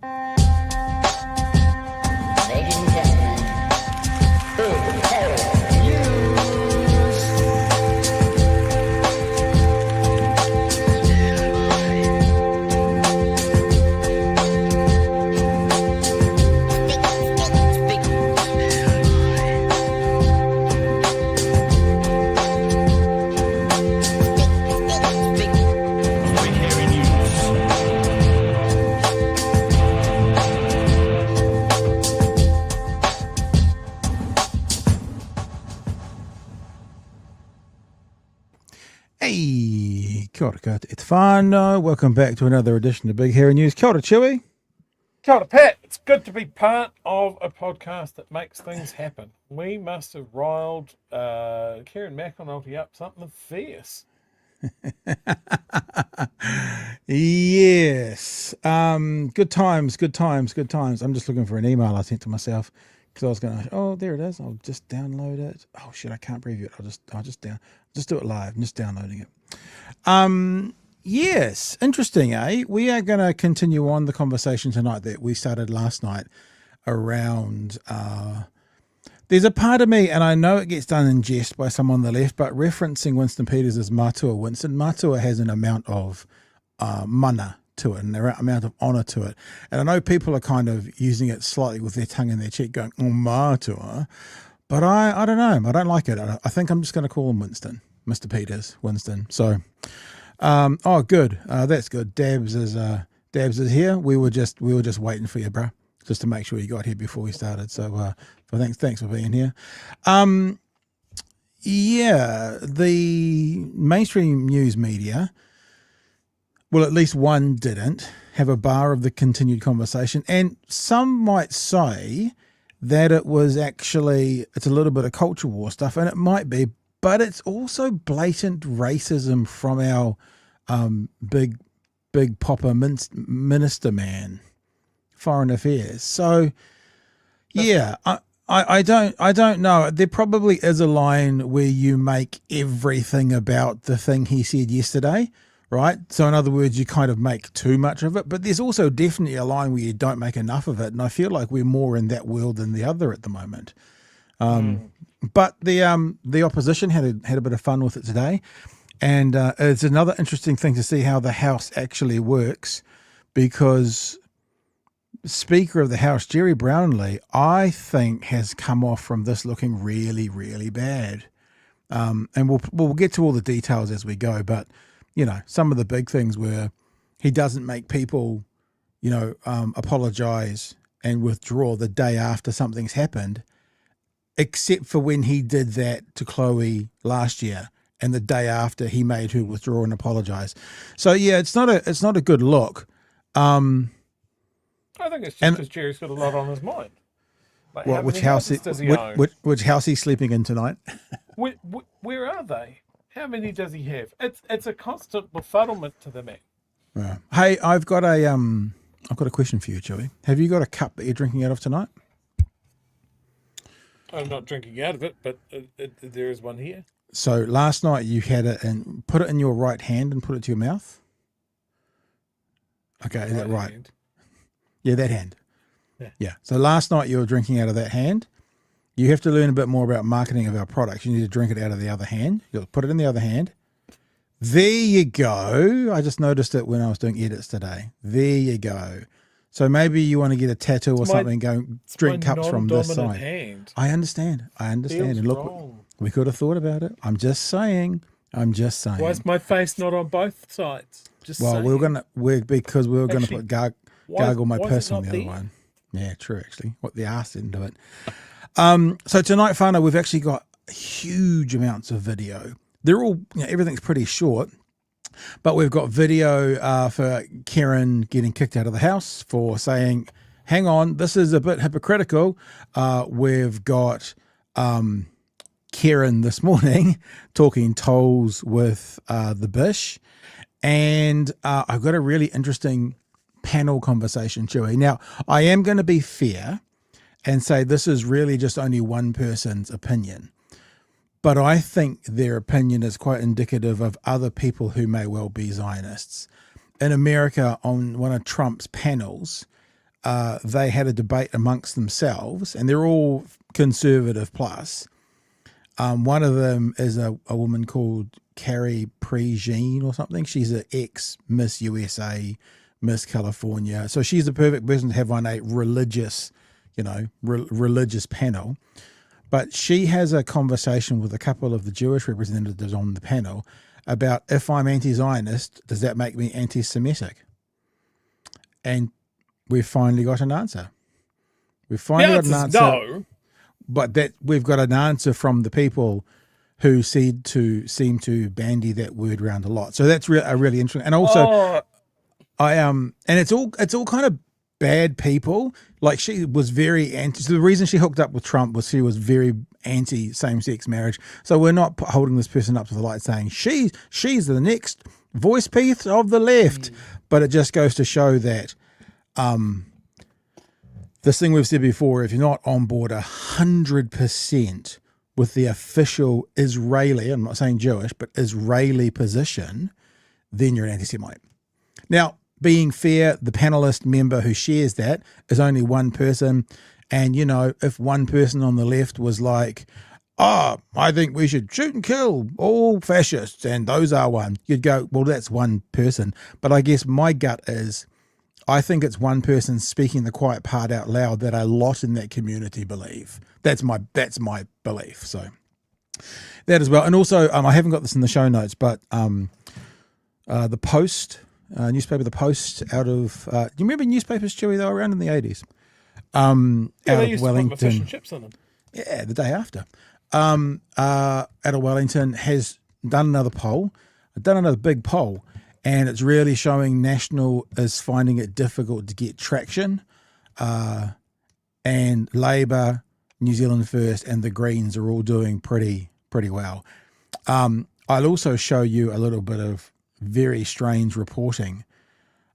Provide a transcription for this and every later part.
Ladies and gentlemen, Big Harry News. Hey, kia ora koutou, it's whānau. Welcome back to another edition of Big Hairy News. Kia ora, Chewy. Kia ora, Pat. It's good to be part of a podcast that makes things happen. We must have riled Kieran McAnulty up something fierce. Yes. Good times. I'm just looking for an email I sent to myself because I was going to, oh, there it is. I'll just download it. Oh shit, I can't preview it. I'll just do it live. I'm just downloading it. Yes, interesting, eh? We are going to continue on the conversation tonight that we started last night around, there's a part of me, and I know it gets done in jest by someone on the left, but referencing Winston Peters as Matua Winston, Matua has an amount of mana to it, and an amount of honour to it. And I know people are kind of using it slightly with their tongue in their cheek going, oh, Matua. But I don't know. I don't like it. I think I'm just going to call him Winston, Mr. Peters, Winston. So, oh, good. That's good. Dabs is here. We were just waiting for you, bro, just to make sure you got here before we started. So, thanks for being here. Yeah, the mainstream news media, well, at least one didn't have a bar of the continued conversation, and some might say that it's a little bit of culture war stuff, and it might be, but it's also blatant racism from our big popper minister man, foreign affairs. So yeah, I don't know. There probably is a line where you make everything about the thing he said yesterday, right? So in other words, you kind of make too much of it, but there's also definitely a line where you don't make enough of it. And I feel like we're more in that world than the other at the moment. But the opposition had a bit of fun with it today. And it's another interesting thing to see how the House actually works, because Speaker of the House, Gerry Brownlee, I think has come off from this looking really, really bad. And we'll get to all the details as we go, but you know, some of the big things were he doesn't make people, apologize and withdraw the day after something's happened, except for when he did that to Chloe last year, and the day after he made her withdraw and apologize. So yeah, it's not a good look. I think it's just because Jerry's got a lot on his mind. Like, which house he's sleeping in tonight? Where are they? How many does he have? It's a constant befuddlement to the man. Right. Hey, I've got a question for you, Chewy. Have you got a cup that you're drinking out of tonight? I'm not drinking out of it, but there is one here. So last night you had it and put it in your right hand and put it to your mouth. Okay, is that right? Hand. Yeah, that hand. Yeah. So last night you were drinking out of that hand. You have to learn a bit more about marketing of our products. You need to drink it out of the other hand. You'll put it in the other hand. There you go. I just noticed it when I was doing edits today. There you go. So maybe you want to get a tattoo or something, go drink cups from this side. Hand. I understand. And look, wrong. we could have thought about it. I'm just saying. Why is my face not on both sides? Well, we were gonna put gargle my purse on the other one. Yeah, true. Actually, what the arse didn't do it. So tonight, whānau, we've actually got huge amounts of video. They're all, everything's pretty short, but we've got video for Kieran getting kicked out of the house for saying, hang on, this is a bit hypocritical. We've got Kieran this morning talking tolls with the Bish, and I've got a really interesting panel conversation, Chewy. Now, I am going to be fair and say this is really just only one person's opinion. But I think their opinion is quite indicative of other people who may well be Zionists. In America, on one of Trump's panels, they had a debate amongst themselves, and they're all conservative plus. One of them is a woman called Carrie Prejean or something. She's an ex-Miss USA, Miss California. So she's the perfect person to have on a religious, religious panel. But she has a conversation with a couple of the Jewish representatives on the panel about, if I'm anti-Zionist, does that make me anti-Semitic? And we've finally got an answer. We've finally got an answer. No. But that we've got an answer from the people who seem to bandy that word around a lot. So that's really interesting. And also, and it's all kind of bad people. Like, she was very anti. So the reason she hooked up with Trump was she was very anti same-sex marriage. So we're not holding this person up to the light saying she's the next voice piece of the left. But it just goes to show that this thing we've said before: if you're not on board 100% with the official Israeli, I'm not saying Jewish, but Israeli position, then you're an anti-Semite. Now, being fair, the panelist member who shares that is only one person. And, if one person on the left was like, I think we should shoot and kill all fascists, and those are one, you'd go, well, that's one person. But I guess my gut is, I think it's one person speaking the quiet part out loud that a lot in that community believe. That's my belief. So that as well. And also, I haven't got this in the show notes, but the Post, newspaper, the Post out of, do you remember newspapers, Chewy? They were around in the 80s. Out of Wellington. Put my fish and chips on them. Yeah, the day after. Out of Wellington has done another big poll. And it's really showing National is finding it difficult to get traction. And Labour, New Zealand First, and the Greens are all doing pretty well. I'll also show you a little bit of very strange reporting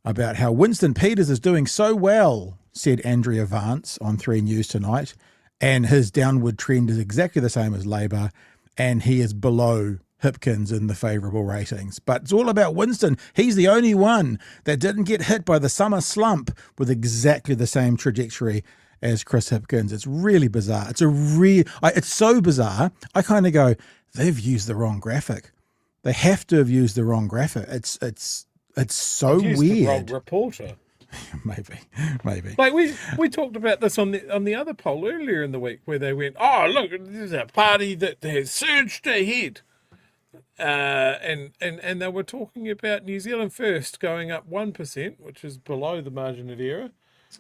about how Winston Peters is doing so well, said Andrea Vance on 3 News tonight. And his downward trend is exactly the same as Labour. And he is below Hipkins in the favourable ratings. But it's all about Winston. He's the only one that didn't get hit by the summer slump with exactly the same trajectory as Chris Hipkins. It's really bizarre. It's so bizarre. I kind of go, they've used the wrong graphic. They have to have used the wrong graphic. It's so Used weird. The wrong reporter. Maybe. Like we talked about this on the other poll earlier in the week, where they went, oh look, there's a party that has surged ahead. And they were talking about New Zealand First going up 1%, which is below the margin of error,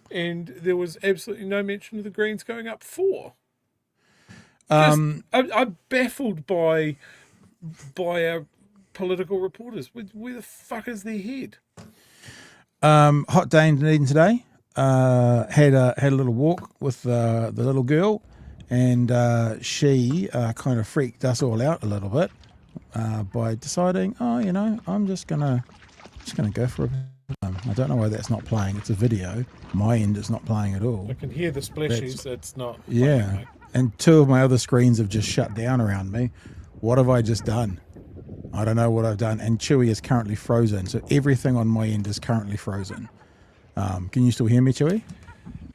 and there was absolutely no mention of the Greens going up 4%. I'm baffled by our political reporters. Where the fuck is their head? Hot day in Dunedin today. Had a little walk with the little girl, and she kind of freaked us all out a little bit. By deciding, I'm just gonna go for a time. I don't know why that's not playing. It's a video. My end is not playing at all. I can hear the splashes. It's not. Yeah, playing, and 2 of my other screens have just shut down around me. What have I just done? I don't know what I've done. And Chewy is currently frozen, so everything on my end is currently frozen. Can you still hear me, Chewy?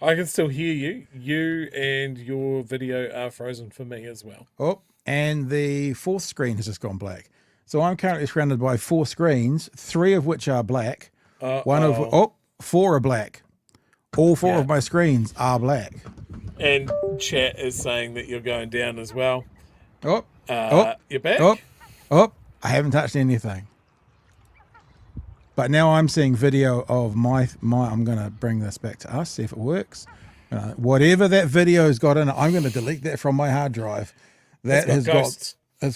I can still hear you. You and your video are frozen for me as well. Oh. And the 4th screen has just gone black. So I'm currently surrounded by 4 screens, 3 of which are black. 4 are black. All 4 of my screens are black. And chat is saying that you're going down as well. You're back? I haven't touched anything. But now I'm seeing video of my I'm going to bring this back to us, see if it works. Whatever that video's got in it, I'm going to delete that from my hard drive. It's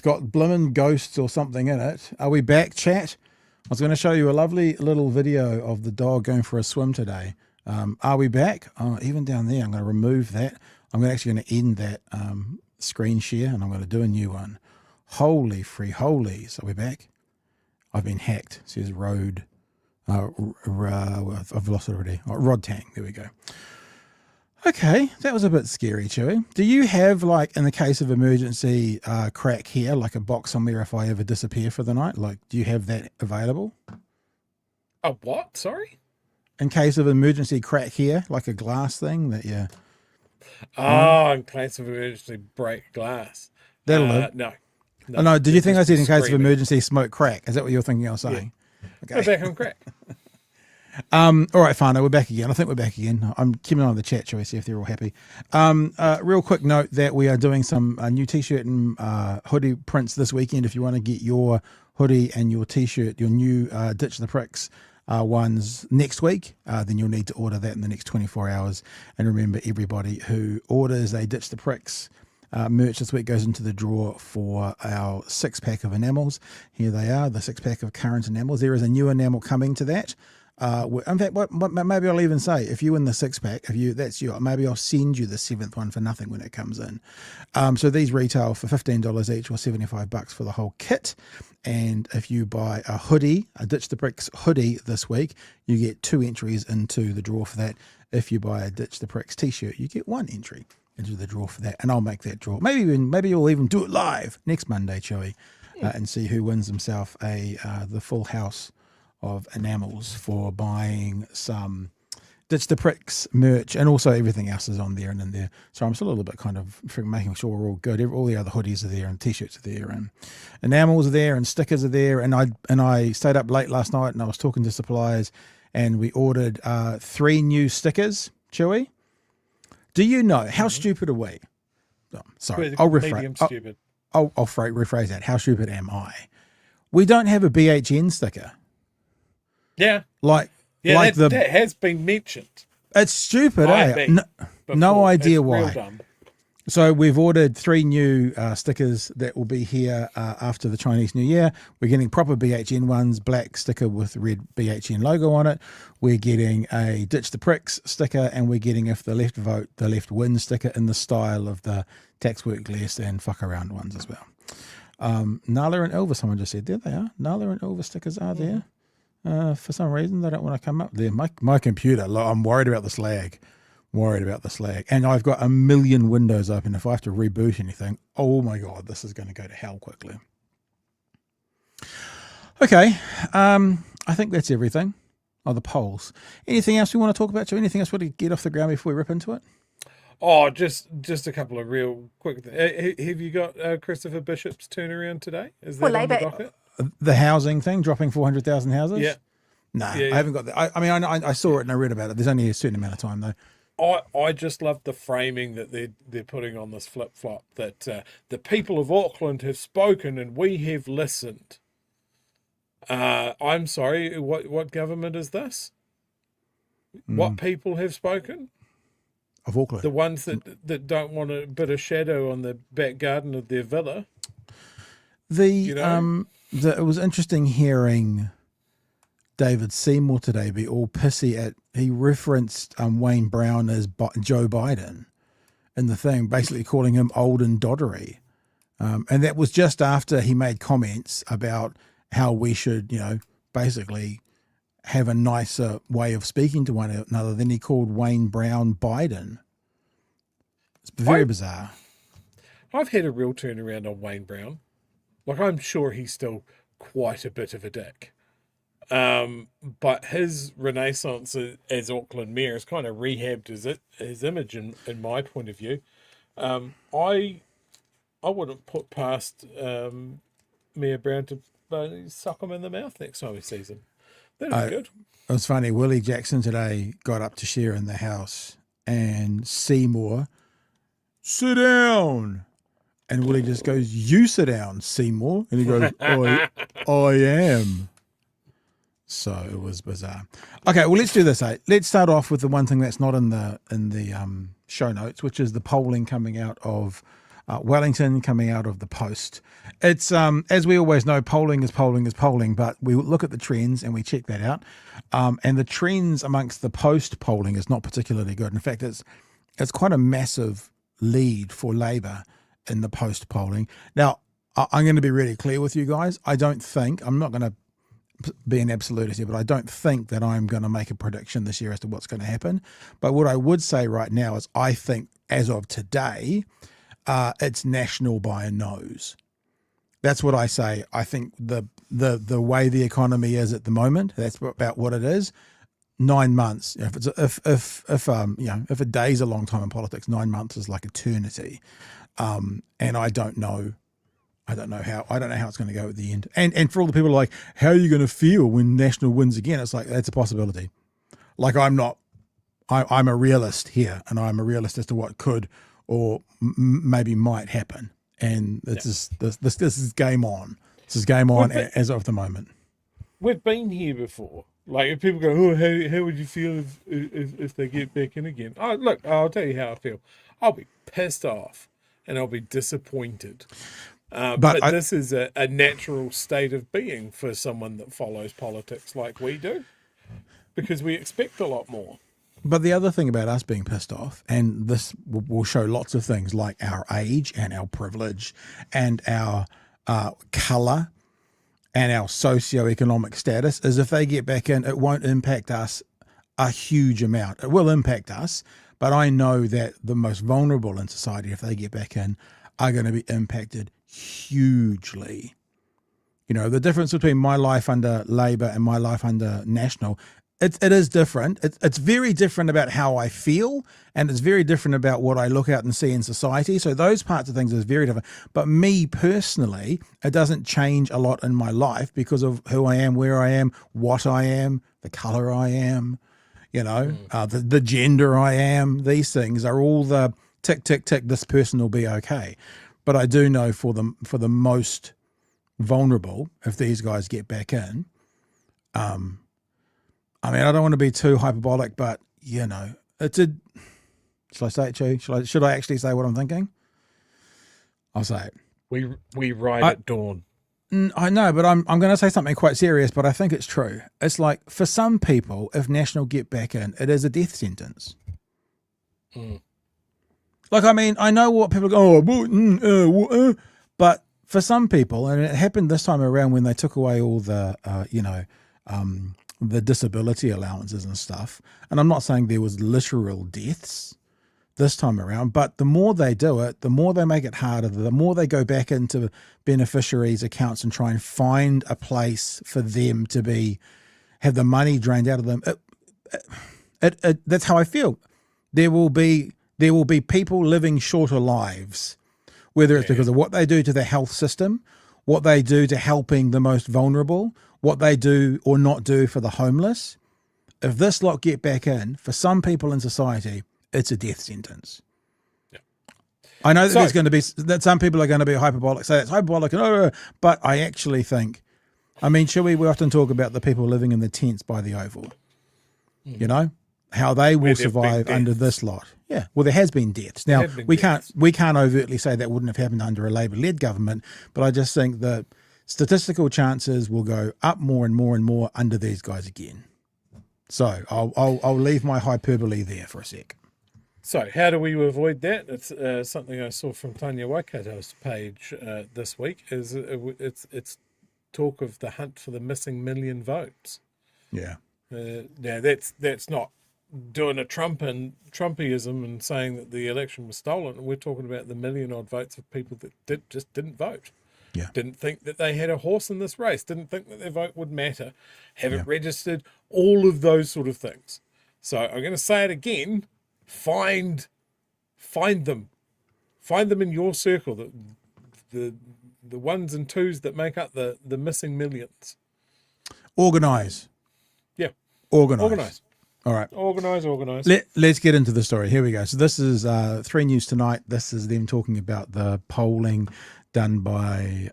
got blimmin' ghosts or something in it. Are we back, chat? I was going to show you a lovely little video of the dog going for a swim today. Are we back? Oh, even down there, I'm going to remove that. I'm actually going to end that screen share, and I'm going to do a new one. Holy free holies. Are we back? I've been hacked. It says road. I've lost it already. Oh, Rod Tang. There we go. Okay, that was a bit scary, Chewy. Do you have, like, in the case of emergency crack here, like a box somewhere if I ever disappear for the night? Like, do you have that available? A what? Sorry? in case of emergency crack here, like a glass thing that you. Oh, in case of emergency, break glass. That'll do. No. Oh, no, did you think I said in case of screaming. emergency smoke crack? Is that what you're thinking I was saying? Go back on crack. All right, fine. We're back again. I think we're back again. I'm keeping an eye on the chat, shall we see if they're all happy. Real quick note that we are doing some new t-shirt and hoodie prints this weekend. If you want to get your hoodie and your t-shirt, your new Ditch the Pricks ones next week, then you'll need to order that in the next 24 hours. And remember, everybody who orders a Ditch the Pricks merch this week goes into the draw for our 6-pack of enamels. Here they are, the 6-pack of current enamels. There is a new enamel coming to that. In fact, maybe I'll even say, if you win the 6-pack, maybe I'll send you the 7th one for nothing when it comes in. So these retail for $15 each, or $75 for the whole kit. And if you buy a hoodie, a Ditch the Pricks hoodie this week, you get 2 entries into the draw for that. If you buy a Ditch the Pricks t-shirt, you get 1 entry into the draw for that. And I'll make that draw. Maybe you'll even do it live next Monday, Chewy, and see who wins himself the full house of enamels for buying some Ditch the Pricks merch, and also everything else is on there and in there. So I'm still a little bit kind of making sure we're all good. All the other hoodies are there, and t-shirts are there, and enamels are there, and stickers are there. And I stayed up late last night, and I was talking to suppliers, and we ordered 3 new stickers. Chewy, do you know how stupid are we? Oh, sorry, I'll rephrase. Stupid. I'll rephrase that. How stupid am I? We don't have a BHN sticker. Yeah. That has been mentioned. It's stupid, eh? No idea why. So we've ordered 3 new stickers that will be here after the Chinese New Year. We're getting proper BHN ones, black sticker with red BHN logo on it. We're getting a Ditch the Pricks sticker, and we're getting if the left vote, the left wins sticker in the style of the tax work less and fuck around ones as well. Nala and Ilva, someone just said, there they are. Nala and Ilva stickers are there. For some reason, they don't want to come up there. My computer, I'm worried about this lag. And I've got a million windows open. If I have to reboot anything, oh my God, this is going to go to hell quickly. Okay, I think that's everything. Oh, the polls. Anything else we want to talk about? Anything else we want to get off the ground before we rip into it? Oh, just a couple of real quick. Have you got Christopher Bishop's turnaround today? Is that on the docket? The housing thing, dropping 400,000 houses? Yeah. No, I haven't got that. I saw it and I read about it. There's only a certain amount of time, though. I just love the framing that they're putting on this flip-flop, that the people of Auckland have spoken and we have listened. I'm sorry, what government is this? What people have spoken? Of Auckland. The ones that don't want a bit of shadow on the back garden of their villa. It was interesting hearing David Seymour today be all pissy at, he referenced Wayne Brown as Joe Biden in the thing, basically calling him old and doddery. And that was just after he made comments about how we should, basically have a nicer way of speaking to one another. Then he called Wayne Brown Biden. It's very bizarre. I've had a real turnaround on Wayne Brown. Like, I'm sure he's still quite a bit of a dick. But his renaissance as Auckland mayor has kind of rehabbed his image in my point of view. I wouldn't put past Mayor Brown to suck him in the mouth next time he sees him. That'd be good. It was funny. Willie Jackson today got up to share in the house, and Seymour, sit down. And Willie just goes, you sit down, Seymour. And he goes, I am. So it was bizarre. Okay, well, let's do this. Let's start off with the one thing that's not in the show notes, which is the polling coming out of Wellington, coming out of the Post. It's as we always know, polling is polling, but we look at the trends and we check that out. And the trends amongst the Post polling is not particularly good. In fact, it's quite a massive lead for Labour in the Post polling. Now, I'm going to be really clear with you guys. I'm not going to be an absolutist here, but I don't think that I'm going to make a prediction this year as to what's going to happen. But what I would say right now is I think as of today, it's national by a nose. That's what I say. I think the way the economy is at the moment, that's about what it is. 9 months, if a day's a long time in politics, 9 months is like eternity. And I don't know how it's going to go at the end. And for all the people like, how are you going to feel when National wins again? It's like, that's a possibility. Like I'm a realist here, and I'm a realist as to what could or maybe might happen. And this is game on. This is game on as of the moment. We've been here before. Like if people go, oh, how would you feel if they get back in again? Oh, look, I'll tell you how I feel. I'll be pissed off and I'll be disappointed. But this is a natural state of being for someone that follows politics like we do, because we expect a lot more. But the other thing about us being pissed off, and this will show lots of things like our age and our privilege and our colour and our socioeconomic status, is if they get back in, it won't impact us a huge amount. It will impact us, but I know that the most vulnerable in society, if they get back in, are going to be impacted hugely. You know, the difference between my life under Labour and my life under National, it is different. It's very different about how I feel, and it's very different about what I look out and see in society. So those parts of things is very different. But me personally, it doesn't change a lot in my life because of who I am, where I am, what I am, the colour I am, you know, the gender I am. These things are all the tick, tick, tick, this person will be okay. But I do know for the most vulnerable, if these guys get back in, I mean, I don't want to be too hyperbolic, but, you know, shall I say it, Chu? Should I actually say what I'm thinking? I'll say it. We ride at dawn. I know, but I'm going to say something quite serious, but I think it's true. It's like, for some people, if National get back in, it is a death sentence. Like, I mean, I know what people go, but for some people, and it happened this time around when they took away all the, the disability allowances and stuff. And I'm not saying there was literal deaths this time around, but the more they do it, the more they make it harder, the more they go back into beneficiaries' accounts and try and find a place for them to have the money drained out of them. That's how I feel. There will be people living shorter lives, whether it's because of what they do to the health system, what they do to helping the most vulnerable, what they do or not do for the homeless. If this lot get back in, for some people in society, it's a death sentence. Yeah. I know that there's going to be, that some people are going to be hyperbolic, say it's hyperbolic, but I actually think, I mean, we often talk about the people living in the tents by the Oval, you know, how they will survive under this lot. Yeah, well, there has been deaths. Now, we can't overtly say that wouldn't have happened under a Labour-led government, but I just think that statistical chances will go up more and more and more under these guys again. So I'll leave my hyperbole there for a sec. So how do we avoid that? It's something I saw from Tanya Waikato's page this week. It's talk of the hunt for the missing million votes. Yeah. Now that's not doing a Trumpyism and saying that the election was stolen. We're talking about the million odd votes of people that just didn't vote. Yeah. Didn't think that they had a horse in this race. Didn't think that their vote would matter. Haven't registered. All of those sort of things. So I'm going to say it again. Find them. Find them in your circle. The ones and twos that make up the missing millions. Organise. Yeah. Organise. All right. Organise. Let's get into the story. Here we go. So this is 3 News Tonight. This is them talking about the polling done by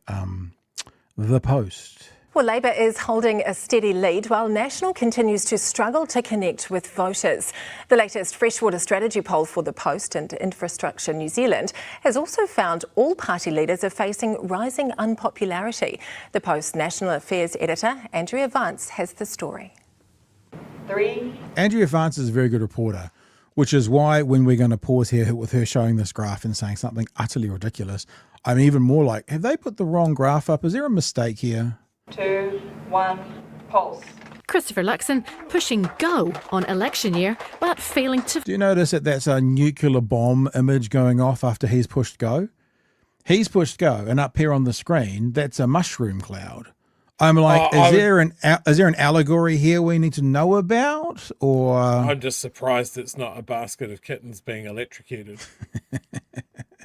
The Post. Well, Labour is holding a steady lead while National continues to struggle to connect with voters. The latest freshwater strategy poll for The Post and Infrastructure New Zealand has also found all party leaders are facing rising unpopularity. The Post National Affairs editor, Andrea Vance, has the story. Andrea Vance is a very good reporter, which is why when we're going to pause here with her showing this graph and saying something utterly ridiculous, I'm even more like, have they put the wrong graph up? Is there a mistake here? 2, 1, pulse. Christopher Luxon pushing go on election year, but failing to... Do you notice that that's a nuclear bomb image going off after he's pushed go? He's pushed go, and up here on the screen, that's a mushroom cloud I'm like, is there an allegory here we need to know about, or I'm just surprised it's not a basket of kittens being electrocuted.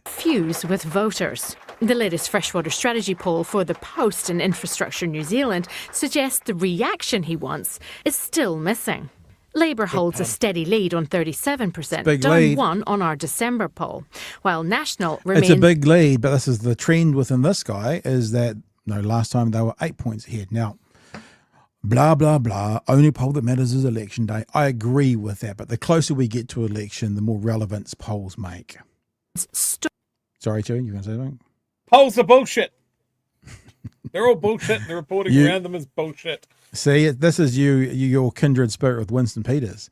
Fuse with voters. The latest freshwater strategy poll for the Post and Infrastructure New Zealand suggests the reaction he wants is still missing. Labour holds a steady lead on 37%, down lead. 1 on our December poll, while National remains... It's a big lead, but this is the trend within this guy is that, no, last time they were 8 points ahead. Now, blah, blah, blah, only poll that matters is election day. I agree with that, but the closer we get to election, the more relevance polls make. Sorry, Chewie, you going to say something? Polls are bullshit. They're all bullshit. The reporting around them is bullshit. See, this is your kindred spirit with Winston Peters.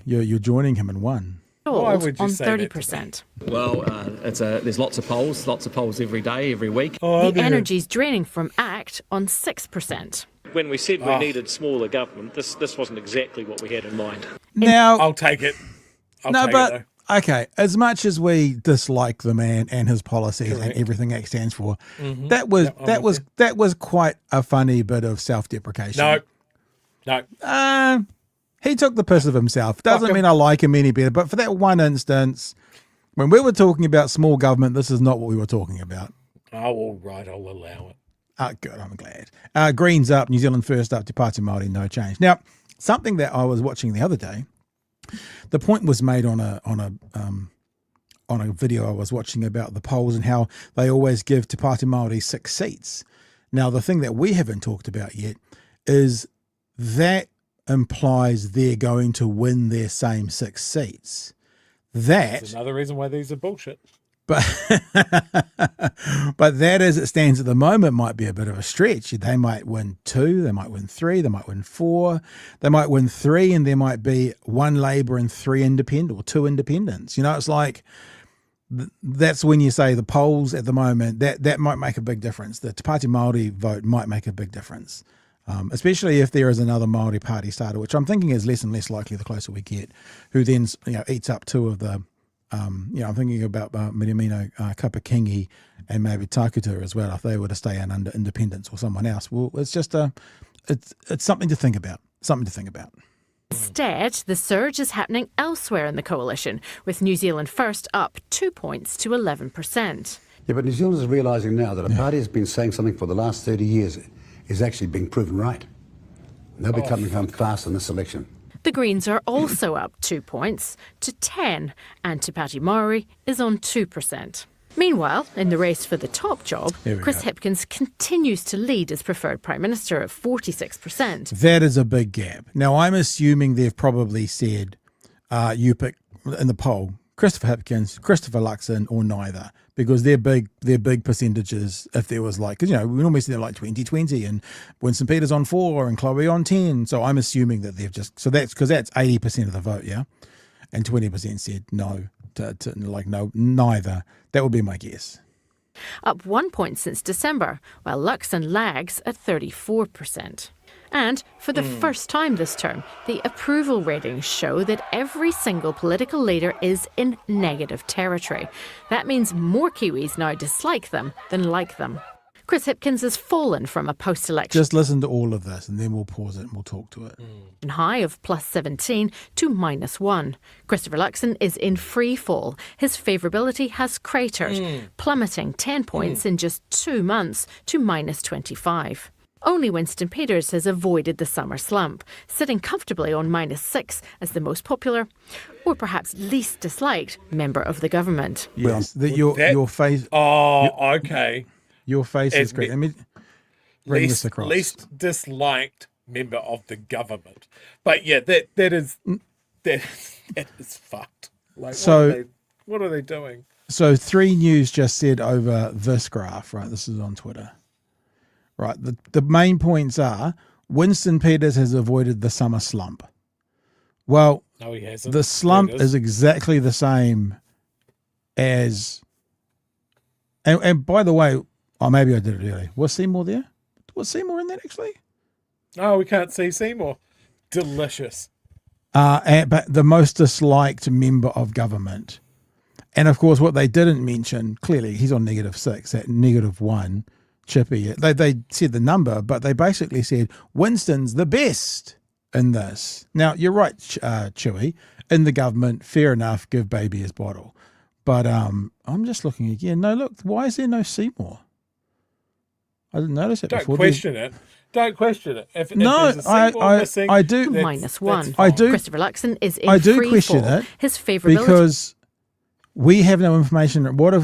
You're joining him in one. Why would you on say 30%. Well, there's lots of polls every day, every week. The energy's draining from ACT on 6%. When we said we needed smaller government, this wasn't exactly what we had in mind. Now, I'll take it. I'll take it. Okay, as much as we dislike the man and his policies and everything ACT stands for, that was quite a funny bit of self-deprecation. No. He took the piss of himself. Doesn't mean I like him any better, but for that one instance, when we were talking about small government, this is not what we were talking about. Oh, all right, I'll allow it. Good, I'm glad. Greens up, New Zealand first up, Te Pāti Māori, no change. Now, something that I was watching the other day, the point was made on a video I was watching about the polls and how they always give Te Pāti Māori 6 seats. Now, the thing that we haven't talked about yet is that implies they're going to win their same 6 seats. That's another reason why these are bullshit. But that as it stands at the moment might be a bit of a stretch. They might win 2, they might win 3, they might win 4, they might win 3, and there might be 1 Labour and 3 independent or 2 independents. You know, it's like that's when you say the polls at the moment, that might make a big difference. The Te Pāti Māori vote might make a big difference, especially if there is another Māori party starter, which I'm thinking is less and less likely the closer we get, who then eats up 2 of the I'm thinking about Mirimino, Kapakingi, and maybe Takuta as well, if they were to stay in under independence or someone else. Well, it's just it's something to think about. Instead, the surge is happening elsewhere in the coalition, with New Zealand First up 2 points to 11%. Yeah, but New Zealanders are realising now that a party has been saying something for the last 30 years is actually being proven right. They'll be coming home fast in this election. The Greens are also up 2 points to 10, and Te Pāti Māori is on 2%. Meanwhile, in the race for the top job, Chris Hipkins continues to lead as preferred Prime Minister at 46%. That is a big gap. Now, I'm assuming they've probably said you pick in the poll Christopher Hipkins, Christopher Luxon, or neither, because they're big percentages. If there was because we normally see them like 2020 and Winston Peters on 4 and Chloe on 10. So I'm assuming that they've that's because that's 80% of the vote, yeah, and 20% said no no, neither. That would be my guess. Up 1 point since December, while Luxon lags at 34%. And for the first time this term, the approval ratings show that every single political leader is in negative territory. That means more Kiwis now dislike them than like them. Chris Hipkins has fallen from a post-election. Just listen to all of this and then we'll pause it and we'll talk to it. High of +17 to -1. Christopher Luxon is in free fall. His favourability has cratered, plummeting 10 points in just 2 months to -25. Only Winston Peters has avoided the summer slump, sitting comfortably on -6 as the most popular, or perhaps least disliked, member of the government. Yes, your face. Oh, okay. Your face is great. Let me bring this across. Least disliked member of the government. But yeah, that is fucked. Like, so what are they doing? So 3 News just said over this graph, right? This is on Twitter. Right, the main points are Winston Peters has avoided the summer slump. Well, no, he hasn't. The slump is exactly the same as, and by the way, maybe I did it early. Was Seymour there? Was Seymour in that actually? No, we can't see Seymour. Delicious. But the most disliked member of government. And of course, what they didn't mention, clearly he's on -6, at -1. chippy. They said the number, but they basically said Winston's the best in this. Now, you're right, Chewy. In the government, fair enough, give baby his bottle. But I'm just looking again. No, look, why is there no Seymour? I didn't notice it before. Don't question it. If No, there's a Seymour missing, I do. -1. I do. Christopher Luxon is in I do free question fall. it His favourability because we have no information. What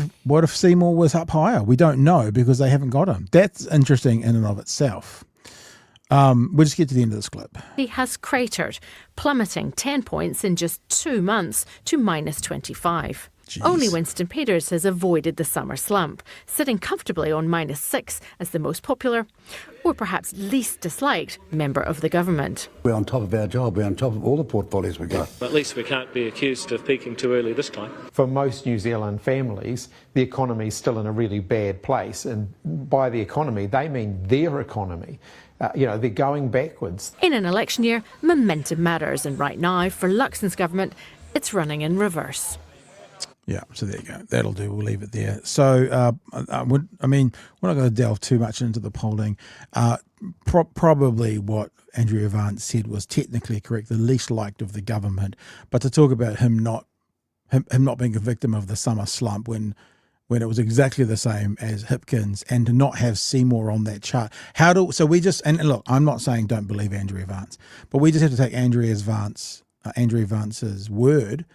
if Seymour was up higher? We don't know because they haven't got him. That's interesting in and of itself. We'll just get to the end of this clip. He has cratered, plummeting 10 points in just 2 months to -25. Jeez. Only Winston Peters has avoided the summer slump, sitting comfortably on -6 as the most popular, or perhaps least disliked, member of the government. We're on top of our job. We're on top of all the portfolios we've got. At least we can't be accused of peaking too early this time. For most New Zealand families, the economy is still in a really bad place. And by the economy, they mean their economy. They're going backwards. In an election year, momentum matters, and right now, for Luxon's government, it's running in reverse. Yeah, so there you go. That'll do. We'll leave it there. So, we're not going to delve too much into the polling. Probably what Andrea Vance said was technically correct, the least liked of the government. But to talk about him not being a victim of the summer slump when it was exactly the same as Hipkins, and to not have Seymour on that chart. And look, I'm not saying don't believe Andrea Vance, but we just have to take Andrea Vance's word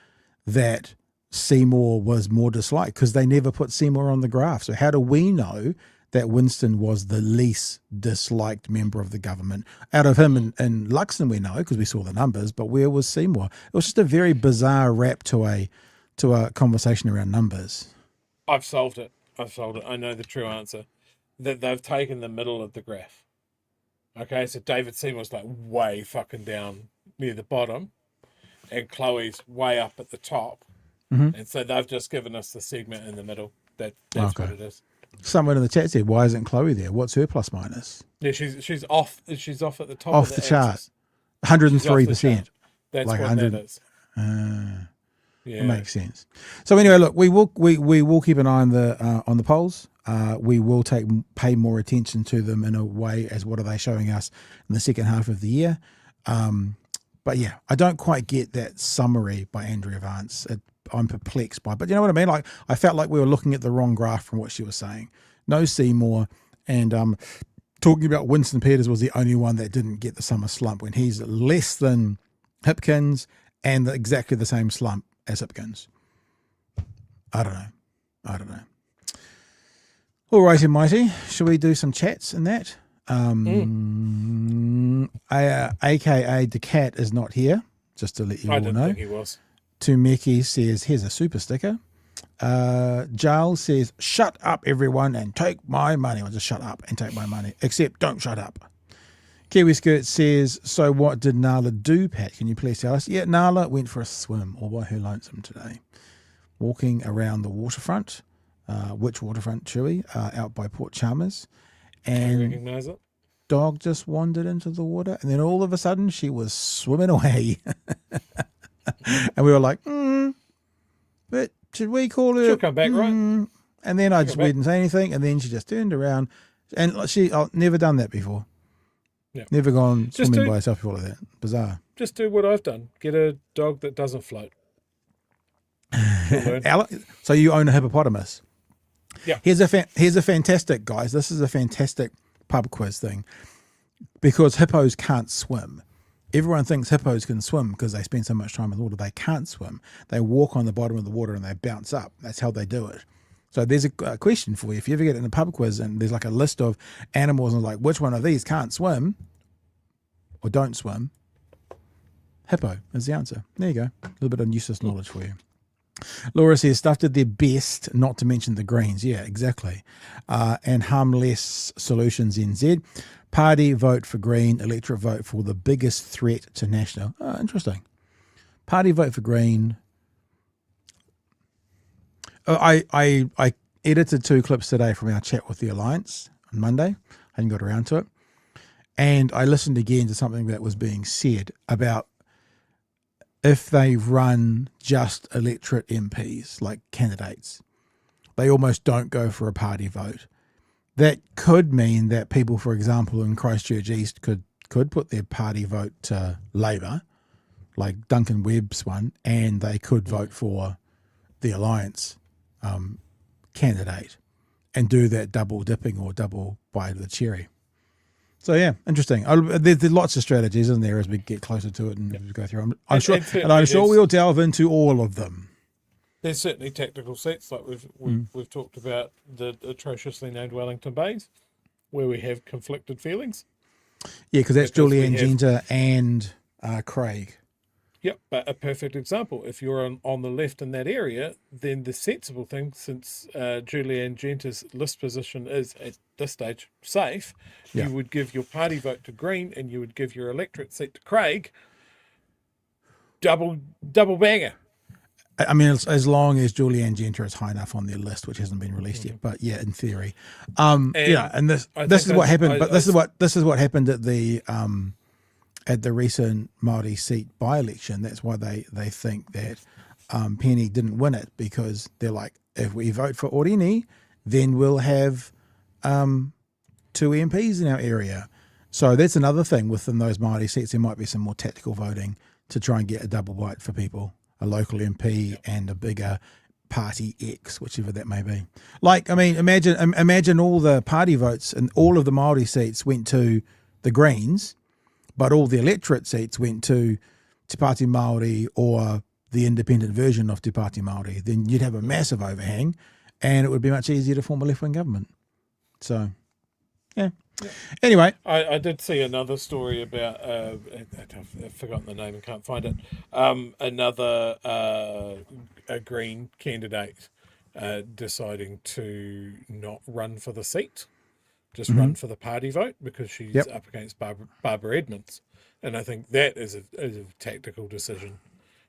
that Seymour was more disliked because they never put Seymour on the graph. So how do we know that Winston was the least disliked member of the government? Out of him and Luxon, we know because we saw the numbers, but where was Seymour? It was just a very bizarre wrap to a conversation around numbers. I've solved it. I know the true answer. That they've taken the middle of the graph. Okay, so David Seymour's like way fucking down near the bottom, and Chloe's way up at the top. Mm-hmm. And so they've just given us the segment in the middle. That's what it is. Someone in the chat said, "Why isn't Chloe there? What's her plus minus?" Yeah, she's off. She's off at the top. Off of the chart, 103%. That's like what 100. that is. Yeah, it makes sense. So anyway, look, we will keep an eye on the polls. We will pay more attention to them in a way as what are they showing us in the second half of the year. But yeah, I don't quite get that summary by Andrea Vance. I'm perplexed by, but you know what I mean? Like, I felt like we were looking at the wrong graph from what she was saying. No Seymour, and talking about Winston Peters was the only one that didn't get the summer slump when he's less than Hipkins and exactly the same slump as Hipkins. I don't know. All righty, mighty. Shall we do some chats in that? AKA the cat is not here, just to let you all know. I didn't think he was. Tumeki says, here's a super sticker. Giles says, shut up, everyone, and take my money. Or just shut up and take my money. Except don't shut up. Kiwi Skirt says, so what did Nala do, Pat? Can you please tell us? Yeah, Nala went for a swim all by her lonesome today. Walking around the waterfront. Which waterfront, Chewy? Out by Port Chalmers. And I recognise it. Dog just wandered into the water, and then all of a sudden she was swimming away. And we were like, but should we call her? She'll come back, right? And then I just didn't say anything, and then she just turned around. And I've never done that before. Yeah. Never gone swimming by herself before like that. Bizarre. Just do what I've done. Get a dog that doesn't float. So you own a hippopotamus? Yeah. Here's a fantastic, guys. This is a fantastic pub quiz thing. Because hippos can't swim. Everyone thinks hippos can swim because they spend so much time in the water. They can't swim. They walk on the bottom of the water and they bounce up. That's how they do it. So there's a question for you. If you ever get in a pub quiz and there's like a list of animals and like, which one of these can't swim or don't swim? Hippo is the answer. There you go. A little bit of useless knowledge for you. Laura says, Stuff did their best, not to mention the Greens. Yeah, exactly. And harmless solutions NZ. Party vote for Green, electorate vote for the biggest threat to national. Oh, interesting. Party vote for Green. I edited 2 clips today from our chat with the Alliance on Monday. I hadn't got around to it. And I listened again to something that was being said about if they run just electorate MPs, like candidates, they almost don't go for a party vote that could mean that people, for example, in Christchurch East could put their party vote to Labour, like Duncan Webb's one, and they could vote for the Alliance candidate and do that double dipping or double bite of the cherry. So yeah, interesting. There's lots of strategies in there as we get closer to it and we go through them. I'm sure we'll delve into all of them. There's certainly tactical seats, like we've talked about the atrociously named Wellington Bays, where we have conflicted feelings. Yeah, because that's Julianne Genter and Craig. Yep, but a perfect example. If you're on the left in that area, then the sensible thing, since Julianne Genter's list position is at this stage safe, you would give your party vote to Green and you would give your electorate seat to Craig. Double banger. I mean, as long as Julianne Genter is high enough on their list, which hasn't been released yet, but yeah, in theory, and this is what happened. But this is what happened at the recent Māori seat by-election. That's why they think that Penny didn't win it, because they're like, if we vote for Orini, then we'll have 2 MPs in our area. So that's another thing within those Māori seats. There might be some more tactical voting to try and get a double bite for people, a local MP and a bigger party X, whichever that may be. Like, I mean, imagine all the party votes and all of the Māori seats went to the Greens, but all the electorate seats went to Te Pāti Māori or the independent version of Te Pāti Māori. Then you'd have a massive overhang and it would be much easier to form a left-wing government. So, yeah. Anyway. I did see another story about, I've forgotten the name and can't find it, another a Green candidate deciding to not run for the seat. Just run for the party vote because she's up against Barbara Edmonds, and I think that is a tactical decision.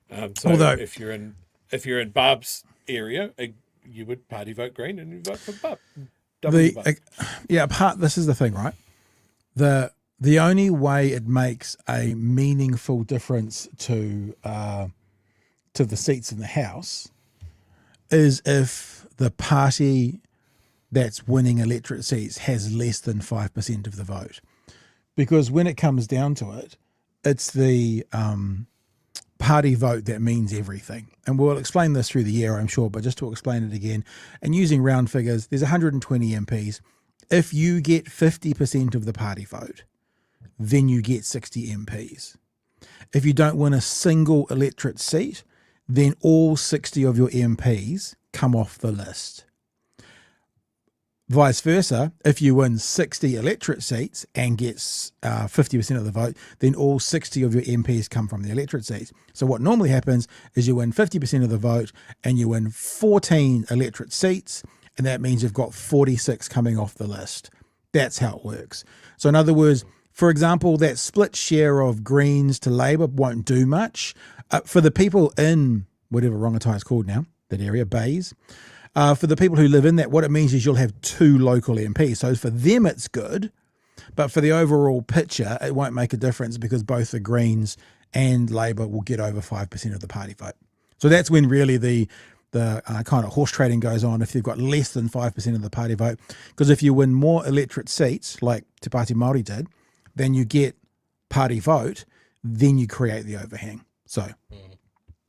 So if you're in Barb's area, you would party vote Green and you vote for Barb. This is the thing, right? The only way it makes a meaningful difference to the seats in the House is if the party that's winning electorate seats has less than 5% of the vote. Because when it comes down to it, it's the party vote that means everything. And we'll explain this through the year, I'm sure, but just to explain it again, and using round figures, there's 120 MPs. If you get 50% of the party vote, then you get 60 MPs. If you don't win a single electorate seat, then all 60 of your MPs come off the list. Vice versa, if you win 60 electorate seats and get 50% of the vote, then all 60 of your MPs come from the electorate seats. So what normally happens is you win 50% of the vote and you win 14 electorate seats, and that means you've got 46 coming off the list. That's how it works. So in other words, for example, that split share of Greens to Labour won't do much. For the people in whatever Rongotai is called now, that area, Bays, for the people who live in that, what it means is you'll have 2 local MPs. So for them, it's good. But for the overall picture, it won't make a difference because both the Greens and Labour will get over 5% of the party vote. So that's when really the kind of horse trading goes on if you've got less than 5% of the party vote. Because if you win more electorate seats, like Te Pāti Māori did, then you get party vote, then you create the overhang. So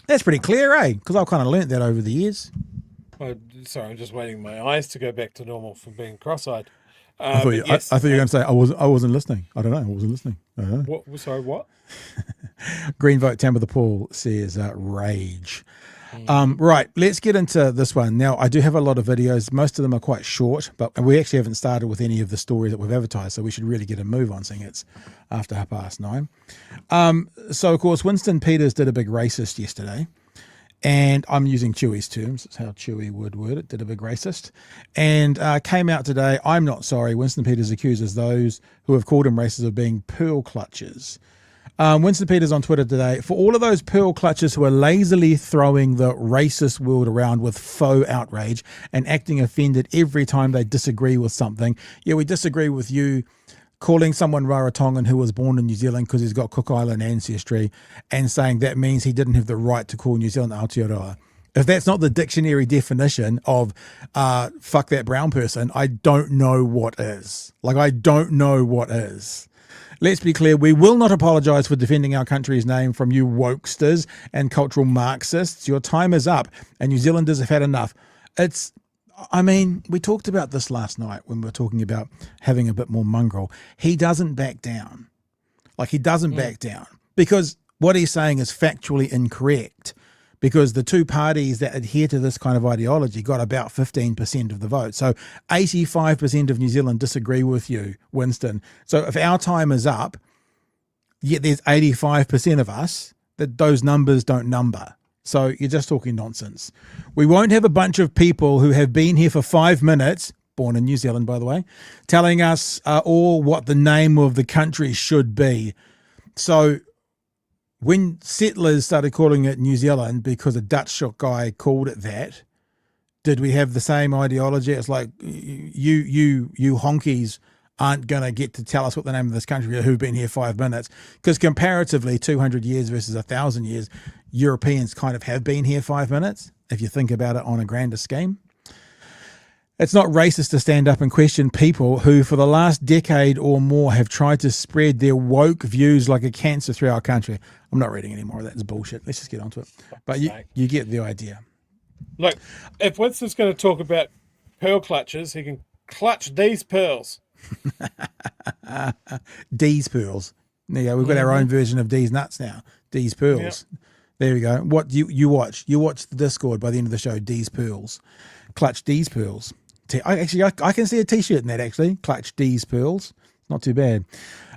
that's pretty clear, eh? Because I've kind of learnt that over the years. Sorry, I'm just waiting my eyes to go back to normal from being cross-eyed. I thought you were going to say I wasn't listening. I don't know. I wasn't listening. I don't know. What? Sorry, what? Green vote Tampa the Paul says rage. Right, let's get into this one. Now, I do have a lot of videos. Most of them are quite short, but we actually haven't started with any of the stories that we've advertised, so we should really get a move on, seeing it's after 9:30. So, of course, Winston Peters did a big racist yesterday. And I'm using Chewy's terms. That's how Chewy would word it. Did a big racist. And came out today. I'm not sorry. Winston Peters accuses those who have called him racist of being pearl clutchers. Winston Peters on Twitter today. For all of those pearl clutchers who are lazily throwing the racist word around with faux outrage and acting offended every time they disagree with something. Yeah, we disagree with you calling someone Rarotongan who was born in New Zealand because he's got Cook Island ancestry and saying that means he didn't have the right to call New Zealand Aotearoa. If that's not the dictionary definition of fuck that brown person, I don't know what is. Like, I don't know what is. Let's be clear, we will not apologise for defending our country's name from you wokesters and cultural Marxists. Your time is up and New Zealanders have had enough. We talked about this last night when we were talking about having a bit more mongrel. He doesn't back down. Like, he doesn't back down because what he's saying is factually incorrect, because the two parties that adhere to this kind of ideology got about 15% of the vote. So 85% of New Zealand disagree with you, Winston. So if our time is up, yet there's 85% of us, that those numbers don't number. So you're just talking nonsense. We won't have a bunch of people who have been here for 5 minutes, born in New Zealand, by the way, telling us all what the name of the country should be. So when settlers started calling it New Zealand because a Dutch guy called it that, did we have the same ideology? It's like, you honkies aren't going to get to tell us what the name of this country is who've been here 5 minutes. Because comparatively, 200 years versus 1,000 years, Europeans kind of have been here 5 minutes, if you think about it on a grander scheme. It's not racist to stand up and question people who for the last decade or more have tried to spread their woke views like a cancer through our country. I'm not reading any more of that. It's bullshit. Let's just get onto it. But you get the idea. Look, if Winston's going to talk about pearl clutches, he can clutch these pearls. D's pearls. There you go. We've got our own version of D's nuts now. D's pearls. Yep. There we go. What you watch? You watch the Discord by the end of the show. D's pearls. Clutch D's pearls. I can see a t-shirt in that, actually. Clutch D's pearls. Not too bad.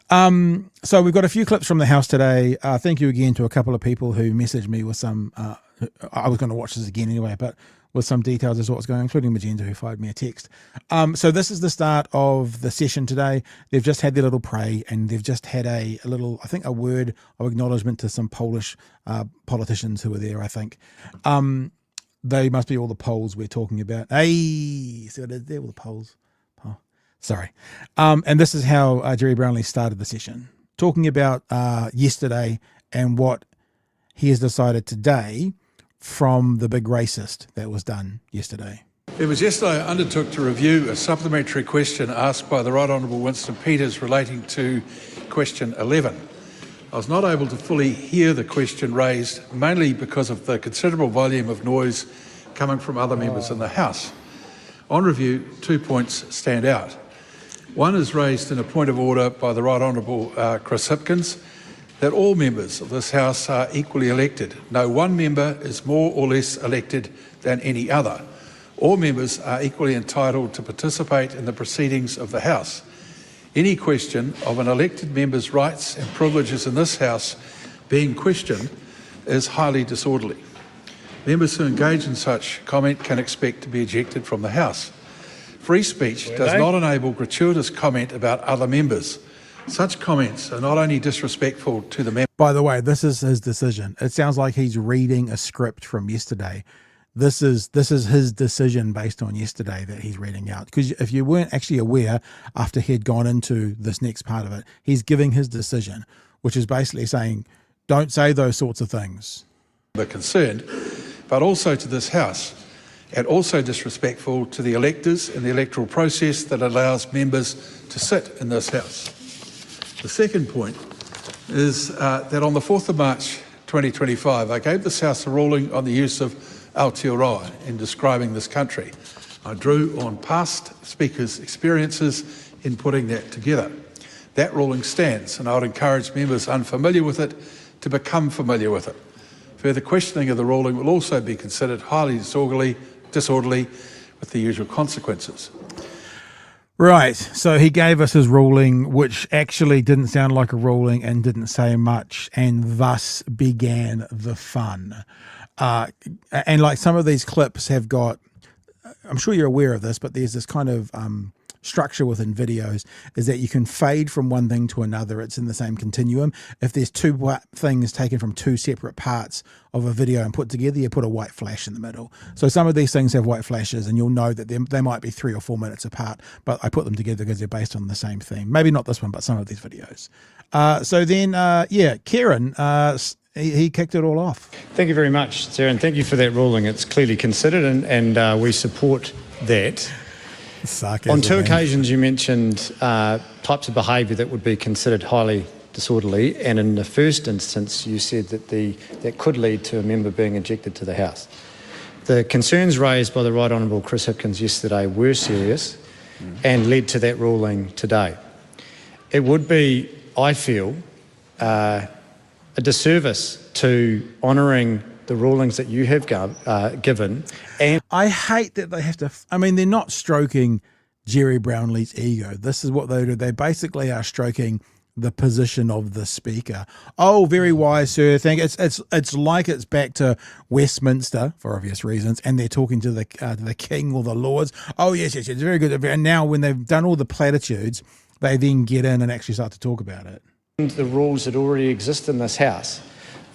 So we've got a few clips from the house today. Thank you again to a couple of people who messaged me with some, I was going to watch this again anyway, but with some details as to what's going on, including Magenta, who fired me a text. So this is the start of the session today. They've just had their little pray, and they've just had a little, I think, a word of acknowledgement to some Polish politicians who were there, I think. They must be all the Poles we're talking about. Hey, so they're all the Poles. Oh, sorry. And this is how Gerry Brownlee started the session, talking about yesterday and what he has decided today from the big racist that was done yesterday. It was yesterday I undertook to review a supplementary question asked by the Right Honourable Winston Peters relating to question 11. I was not able to fully hear the question raised, mainly because of the considerable volume of noise coming from other members in the House. On review, 2 points stand out. One is raised in a point of order by the Right Honourable Chris Hipkins, that all members of this House are equally elected. No one member is more or less elected than any other. All members are equally entitled to participate in the proceedings of the House. Any question of an elected member's rights and privileges in this House being questioned is highly disorderly. Members who engage in such comment can expect to be ejected from the House. Free speech does not enable gratuitous comment about other members. Such comments are not only disrespectful to the member. By the way, this is his decision. It sounds like he's reading a script from yesterday. This is his decision based on yesterday that he's reading out. Because if you weren't actually aware, after he had gone into this next part of it, he's giving his decision, which is basically saying, don't say those sorts of things. They're concerned, but also to this House, and also disrespectful to the electors and the electoral process that allows members to sit in this House. The second point is that on the 4th of March 2025, I gave this House a ruling on the use of Aotearoa in describing this country. I drew on past speakers' experiences in putting that together. That ruling stands, and I would encourage members unfamiliar with it to become familiar with it. Further questioning of the ruling will also be considered highly disorderly with the usual consequences. Right, so he gave us his ruling, which actually didn't sound like a ruling and didn't say much, and thus began the fun. And like some of these clips have got, I'm sure you're aware of this, but there's this kind of structure within videos is that you can fade from one thing to another. It's in the same continuum. If there's two things taken from two separate parts of a video and put together, you put a white flash in the middle. So some of these things have white flashes, and you'll know that they might be 3 or 4 minutes apart, but I put them together because they're based on the same theme. Maybe not this one, but some of these videos. So then, Kieran, he kicked it all off. Thank you very much, Sarah, and thank you for that ruling. It's clearly considered, and we support that. Sarcasm, on two man. occasions, you mentioned types of behaviour that would be considered highly disorderly, and in the first instance, you said that that could lead to a member being ejected to the House. The concerns raised by the Right Honourable Chris Hipkins yesterday were serious and led to that ruling today. It would be, I feel, a disservice to honouring the rulings that you have given. And I hate that they have to, I mean, they're not stroking Gerry Brownlee's ego. This is what they do. They basically are stroking the position of the speaker. Oh, very wise, sir. Think it's like it's back to Westminster for obvious reasons, and they're talking to the king or the lords. Oh, yes, it's very good. And now when they've done all the platitudes, they then get in and actually start to talk about it. The rules that already exist in this House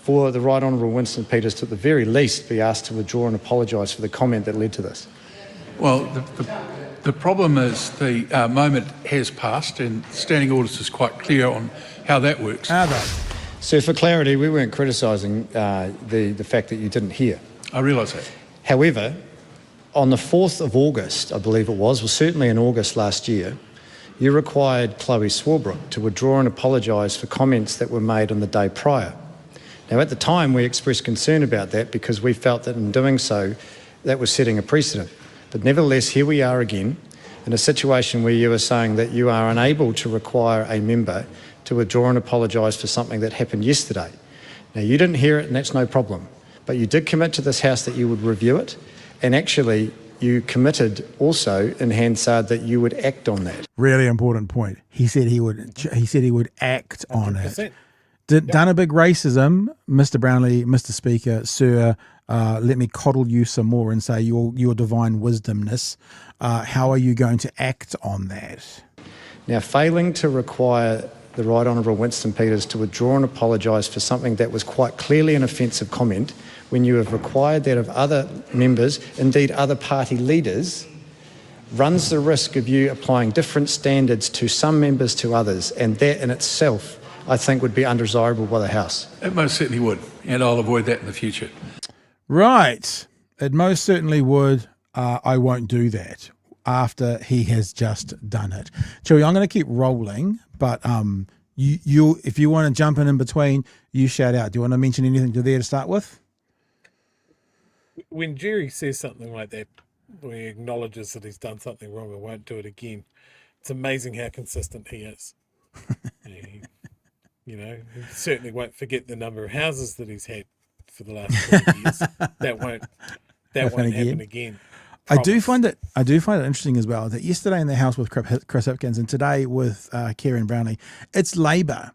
for the Right Honourable Winston Peters to at the very least be asked to withdraw and apologise for the comment that led to this. Well, the problem is the moment has passed, and standing orders is quite clear on how that works. Are they? So for clarity, we weren't criticising the fact that you didn't hear. I realise that. However, on the 4th of August, I believe it was certainly in August last year, you required Chloe Swarbrick to withdraw and apologise for comments that were made on the day prior. Now, at the time, we expressed concern about that because we felt that in doing so, that was setting a precedent. But nevertheless, here we are again in a situation where you are saying that you are unable to require a member to withdraw and apologise for something that happened yesterday. Now, you didn't hear it, and that's no problem. But you did commit to this House that you would review it, and actually you committed also in Hansard that you would act on that. Really important point. He said he would act on 100%. it. Done a big racism, Mr. Brownlee, Mr. Speaker, sir. Let me coddle you some more and say your divine wisdomness. How are you going to act on that? Now, failing to require the Right Honourable Winston Peters to withdraw and apologise for something that was quite clearly an offensive comment, when you have required that of other members, indeed other party leaders, runs the risk of you applying different standards to some members to others, and that in itself, I think, would be undesirable by the House. It most certainly would, and I'll avoid that in the future. Right. It most certainly would. I won't do that after he has just done it. Chewy, I'm going to keep rolling, but you if you want to jump in between, you shout out. Do you want to mention anything to there to start with? When Gerry says something like that, where he acknowledges that he's done something wrong and won't do it again, it's amazing how consistent he is. He certainly won't forget the number of houses that he's had for the last 20 years. That won't happen again. I do find it interesting as well that yesterday in the House with Chris Hipkins and today with Carrie Brownlee, it's Labor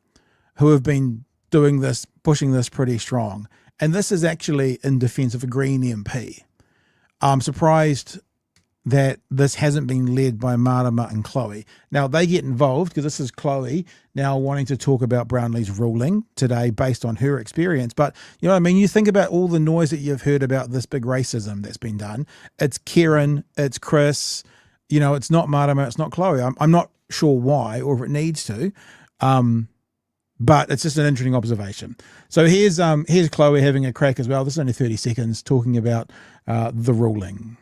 who have been doing this, pushing this pretty strong. And this is actually in defence of a Green MP. I'm surprised that this hasn't been led by Marama and Chloe. Now, they get involved because this is Chloe now wanting to talk about Brownlee's ruling today based on her experience. But, you know what I mean? You think about all the noise that you've heard about this big racism that's been done. It's Kieran, it's Chris, it's not Marama, it's not Chloe. I'm not sure why or if it needs to. But it's just an interesting observation. So here's Chloe having a crack as well. This is only 30 seconds talking about the ruling.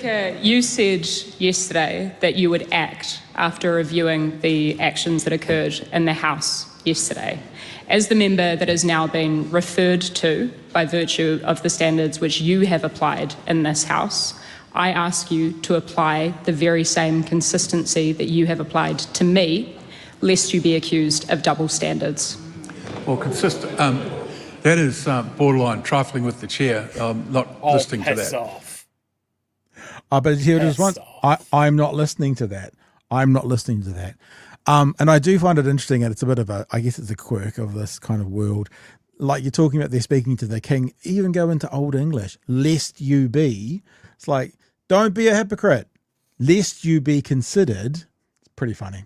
You said yesterday that you would act after reviewing the actions that occurred in the House yesterday. As the member that has now been referred to by virtue of the standards which you have applied in this House, I ask you to apply the very same consistency that you have applied to me, lest you be accused of double standards. Well, consistent. That is borderline trifling with the chair. I'm not listening to that. Off. But here it is once. I'm not listening to that. I'm not listening to that. And I do find it interesting, and it's a bit of I guess it's a quirk of this kind of world. Like you're talking about, they're speaking to the king, even go into Old English, lest you be. It's like, don't be a hypocrite, lest you be considered. It's pretty funny.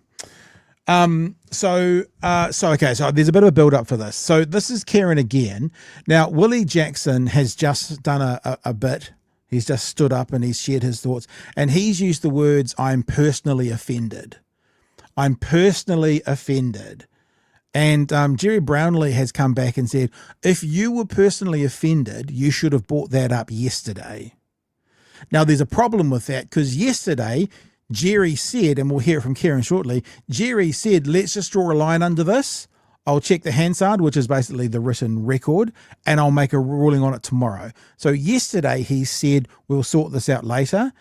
So there's a bit of a build up for this. So this is Kieran again. Now, Willie Jackson has just done a bit. He's just stood up and he's shared his thoughts, and he's used the words, I'm personally offended. I'm personally offended. And Gerry Brownlee has come back and said, if you were personally offended, you should have brought that up yesterday. Now, there's a problem with that because yesterday, Gerry said, and we'll hear it from Kieran shortly, Gerry said, let's just draw a line under this. I'll check the Hansard, which is basically the written record, and I'll make a ruling on it tomorrow. So yesterday he said, we'll sort this out later.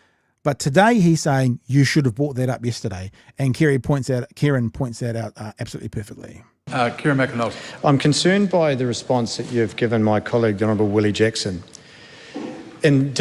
But today he's saying, you should have brought that up yesterday. And Kieran points that out absolutely perfectly. Kieran McAnulty. I'm concerned by the response that you've given my colleague, the Honourable Willie Jackson, in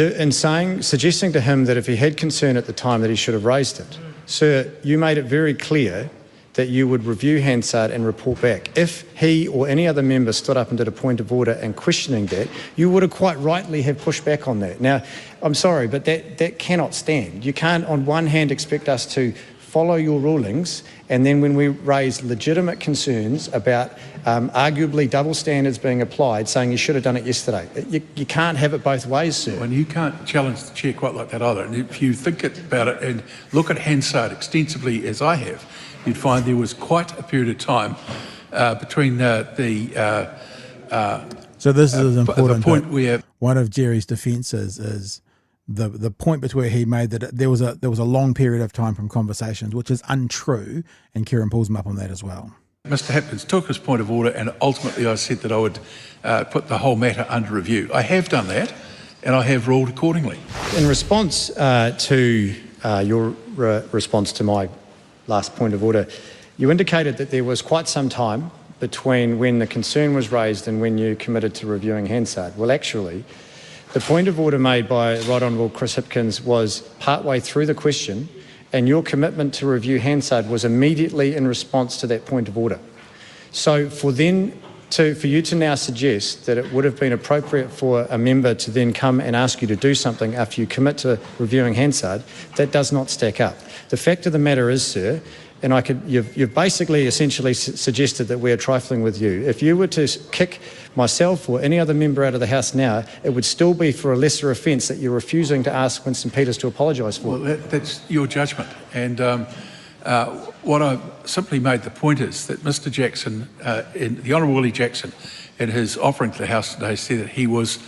suggesting to him that if he had concern at the time that he should have raised it. Sir, you made it very clear that you would review Hansard and report back. If he or any other member stood up and did a point of order and questioning that, you would have quite rightly have pushed back on that. Now, I'm sorry, but that cannot stand. You can't, on one hand, expect us to follow your rulings, and then when we raise legitimate concerns about arguably double standards being applied, saying you should have done it yesterday. You can't have it both ways, sir. And you can't challenge the chair quite like that either. And if you think about it and look at Hansard extensively, as I have, you'd find there was quite a period of time between So this is important. The point where one of Gerry's defences is the point between he made that there was a long period of time from conversations, which is untrue, and Kieran pulls him up on that as well. Mr. Hapkins took his point of order, and ultimately I said that I would put the whole matter under review. I have done that, and I have ruled accordingly. In response to your response to my last point of order, you indicated that there was quite some time between when the concern was raised and when you committed to reviewing Hansard. Well, actually, the point of order made by Right Honourable Chris Hipkins was partway through the question, and your commitment to review Hansard was immediately in response to that point of order. So for you to now suggest that it would have been appropriate for a member to then come and ask you to do something after you commit to reviewing Hansard, that does not stack up. The fact of the matter is, sir, and you've basically essentially suggested that we're trifling with you. If you were to kick myself or any other member out of the House now, it would still be for a lesser offence that you're refusing to ask Winston Peters to apologise for. Well, that's your judgment. And what I simply made the point is that Mr. Jackson, the Honourable Willie Jackson, in his offering to the House today, said that he was,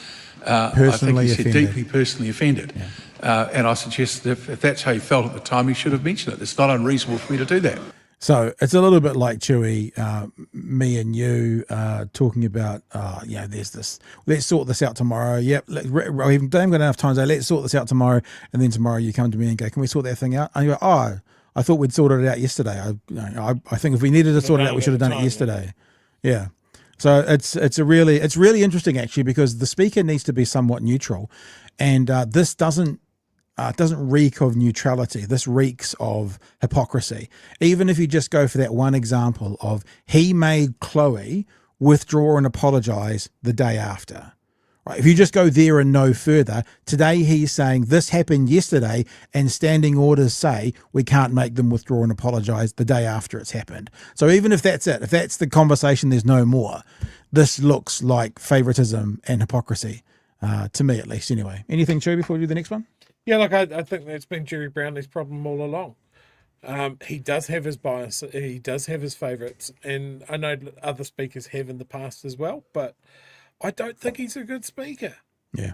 deeply personally offended. Yeah. And I suggested if that's how he felt at the time, he should have mentioned it. It's not unreasonable for me to do that. So it's a little bit like Chewy, me and you talking about, there's this, let's sort this out tomorrow. Yep, we haven't got enough time, so let's sort this out tomorrow. And then tomorrow you come to me and go, can we sort that thing out? And you go, oh, I thought we'd sorted it out yesterday. I think if we needed to sort it out, we should have done it yesterday. Yeah. So it's really interesting actually, because the speaker needs to be somewhat neutral, and this doesn't reek of neutrality. This reeks of hypocrisy. Even if you just go for that one example of he made Chloe withdraw and apologise the day after. Right? If you just go there and no further, today he's saying this happened yesterday, and standing orders say we can't make them withdraw and apologise the day after it's happened. So even if that's it, if that's the conversation, there's no more. This looks like favouritism and hypocrisy, to me at least anyway. Anything, Chew, before we do the next one? Yeah, look, I think that's been Gerry Brownlee's problem all along. He does have his bias. He does have his favourites. And I know other speakers have in the past as well, but I don't think he's a good speaker. Yeah.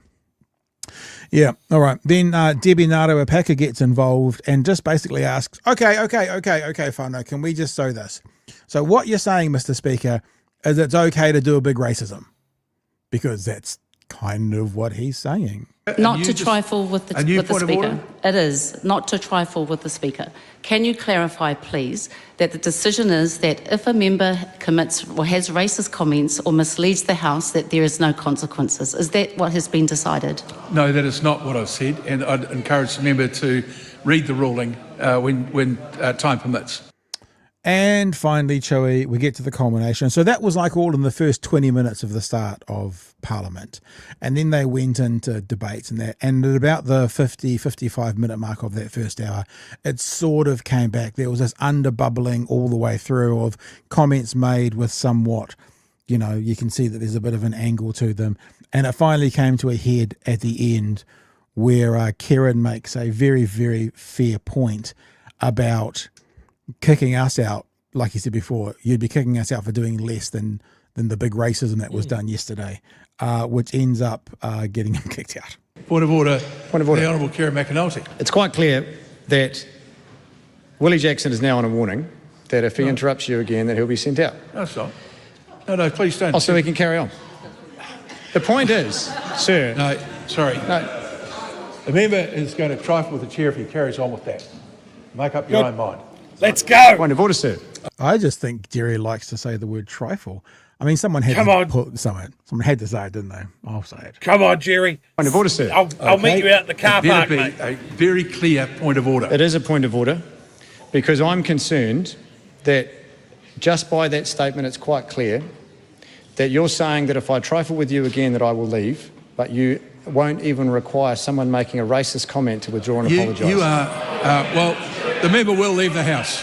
Yeah. All right. Then Debbie Nato-Apaka gets involved and just basically asks, okay, Whānau, can we just sow this? So what you're saying, Mr. Speaker, is it's okay to do a big racism, because that's kind of what he's saying. Not to trifle with the Speaker. It is not to trifle with the Speaker. Can you clarify, please, that the decision is that if a member commits or has racist comments or misleads the House, that there is no consequences? Is that what has been decided? No, that is not what I've said, and I'd encourage the member to read the ruling when time permits. And finally, Chewy, we get to the culmination. So that was like all in the first 20 minutes of the start of Parliament. And then they went into debates and that. And at about the 55 minute mark of that first hour, it sort of came back. There was this underbubbling all the way through of comments made with somewhat, you can see that there's a bit of an angle to them. And it finally came to a head at the end where Kieran makes a very, very fair point about kicking us out like you said before, you'd be kicking us out for doing less than the big racism that was done yesterday, which ends up getting him kicked out. Point of order. Point of order. The Honourable Carrie McAnulty. It's quite clear that Willie Jackson is now on a warning that if he interrupts you again, that he'll be sent out. No, it's not. No, please don't. Oh, so we can carry on. The point is, sir. No, sorry. No. The member is going to trifle with the chair if he carries on with that. Make up your own mind. Let's go. Point of order, sir. I just think Gerry likes to say the word trifle. I mean, someone had someone had to say it, didn't they? I'll say it. Come on, Gerry. Point of order, sir. I'll meet you out in the car park, mate. A very clear point of order. It is a point of order because I'm concerned that just by that statement, it's quite clear that you're saying that if I trifle with you again, that I will leave, but you won't even require someone making a racist comment to withdraw and apologise. You are, well, the member will leave the House.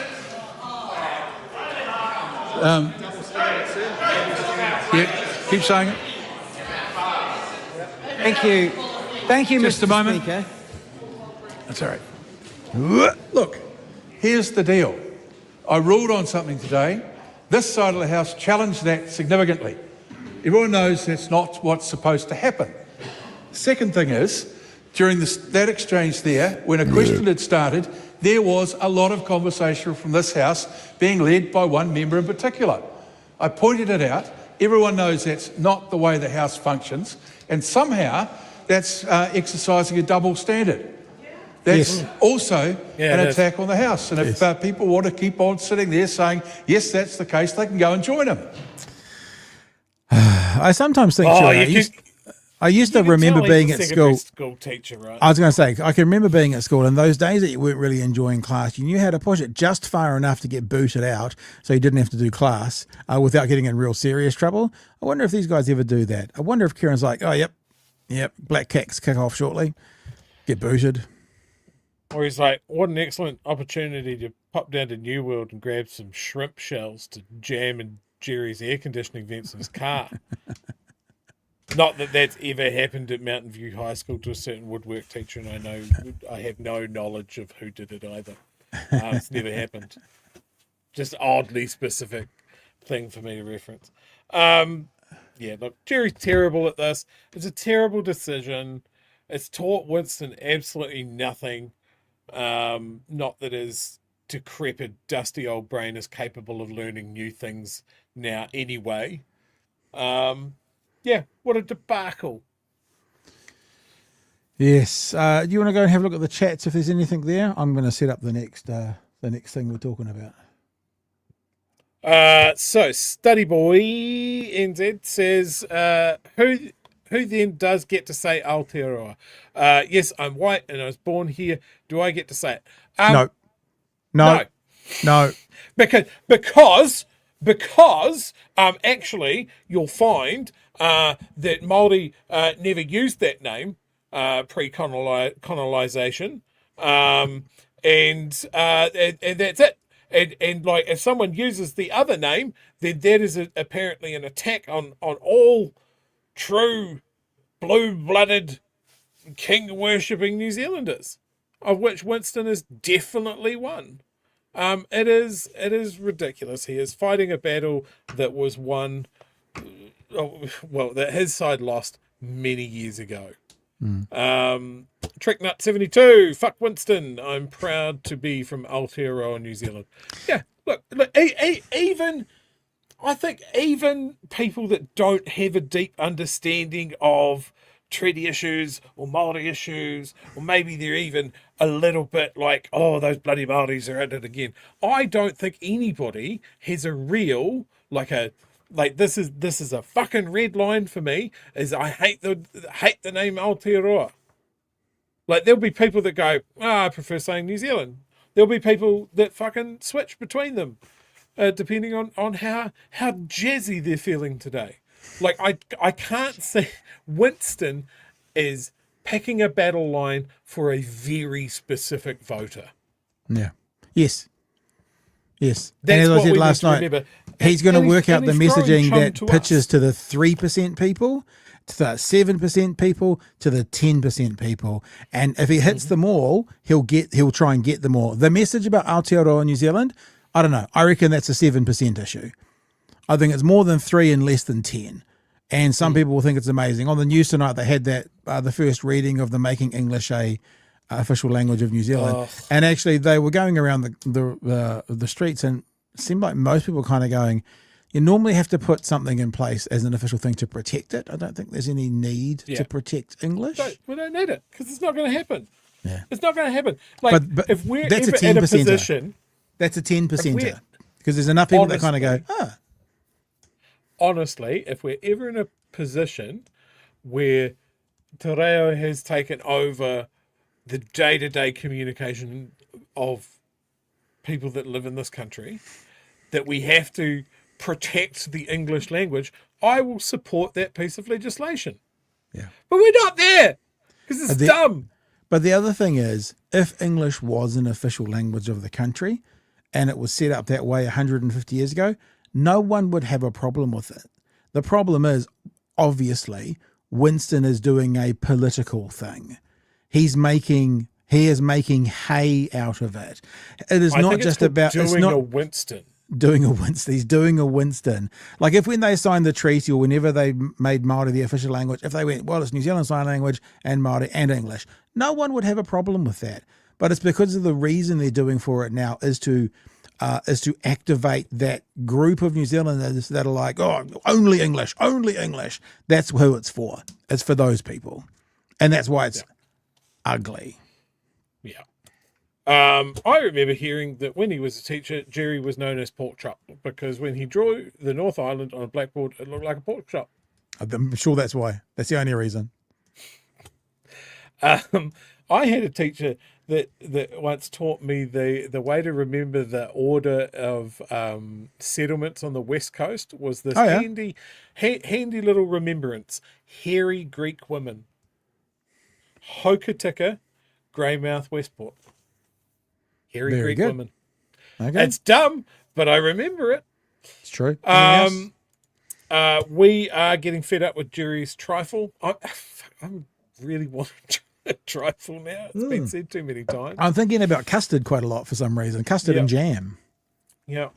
Yeah, keep saying it. Thank you, Just Mr. a moment. Speaker. That's all right. Look, here's the deal. I ruled on something today. This side of the House challenged that significantly. Everyone knows that's not what's supposed to happen. Second thing is, during that exchange there, when a question had started, there was a lot of conversation from this House being led by one member in particular. I pointed it out. Everyone knows that's not the way the House functions, and somehow that's exercising a double standard. That's also an attack on the House. And if people want to keep on sitting there saying, yes, that's the case, they can go and join them. I sometimes think, I used to remember being at school. Teacher, right? I was going to say, I can remember being at school, and those days that you weren't really enjoying class, you knew how to push it just far enough to get booted out so you didn't have to do class without getting in real serious trouble. I wonder if these guys ever do that. I wonder if Kieran's like, oh, yep, black kicks kick off shortly, get booted. Or he's like, what an excellent opportunity to pop down to New World and grab some shrimp shells to jam in Gerry's air conditioning vents in his car. Not that that's ever happened at Mountain View High School to a certain woodwork teacher, and I have no knowledge of who did it either. It's never happened. Just oddly specific thing for me to reference. Yeah, look, Gerry's terrible at this. It's a terrible decision. It's taught Winston absolutely nothing. Not that his decrepit, dusty old brain is capable of learning new things now anyway. Yeah, what a debacle. Yes. Do you want to go and have a look at the chats if there's anything there? I'm going to set up the next thing we're talking about. So Study Boy NZ says, who then does get to say Aotearoa? Yes, I'm white and I was born here. Do I get to say it? No. Because actually you'll find that Māori never used that name pre-colonisation, and that's it. And like if someone uses the other name, then that is apparently an attack on all true blue-blooded king-worshipping New Zealanders, of which Winston is definitely one. It is ridiculous. He is fighting a battle that was won, that his side lost many years ago. Tricknut 72, fuck Winston. I'm proud to be from Aotearoa, New Zealand. Yeah, look, even I think even people that don't have a deep understanding of treaty issues or Māori issues, or maybe they're even a little bit like, oh, those bloody Māoris are at it again. I don't think anybody has a real this is a fucking red line for me, is I hate the name Aotearoa. Like there'll be people that go, I prefer saying New Zealand. There'll be people that fucking switch between them, depending on how jazzy they're feeling today. Like I can't say Winston is picking a battle line for a very specific voter. Yeah. Yes. That's and as I said last night, remember. He's going to work out the messaging that pitches us. to the 3% people, to the 7% people, to the 10% people. And if he hits them all, he'll try and get them all. The message about Aotearoa New Zealand, I don't know. I reckon that's a 7% issue. I think it's more than 3 and less than 10. And some people will think it's amazing. On the news tonight, they had that the first reading of the Making English a official language of New Zealand, and actually they were going around the streets, and it seemed like most people kind of going, you normally have to put something in place as an official thing to protect it. I don't think there's any need to protect English. We don't need it because it's not going to happen. Yeah, it's not going to happen. Like, but if we're that's ever a 10%. in a position, that's a 10%, because there's enough people that kind of go, honestly, if we're ever in a position where Te Reo has taken over the day-to-day communication of people that live in this country, that we have to protect the English language, I will support that piece of legislation. Yeah. But we're not there because it's dumb. But the other thing is, if English was an official language of the country and it was set up that way 150 years ago, no one would have a problem with it. The problem is, obviously, Winston is doing a political thing. He is making hay out of it. It is not just about doing a Winston. Doing a Winston. He's doing a Winston. Like if when they signed the treaty or whenever they made Māori the official language, if they went, well, it's New Zealand Sign Language and Māori and English, no one would have a problem with that. But it's because of the reason they're doing for it now is to activate that group of New Zealanders that are like, oh, only English, only English. That's who it's for. It's for those people. And that's why it's ugly. Yeah. I remember hearing that when he was a teacher, Gerry was known as pork chop because when he drew the North Island on a blackboard, it looked like a pork chop. I'm sure that's why. That's the only reason. I had a teacher that once taught me the way to remember the order of settlements on the West Coast was this handy little remembrance. Hairy Greek women. Hokitika, Greymouth, Westport. Hairy Greek women. Okay. It's dumb, but I remember it. It's true. We are getting fed up with Gerry's trifle. I'm really wanting a trifle now. It's been said too many times. I'm thinking about custard quite a lot for some reason. Custard and jam. Yeah.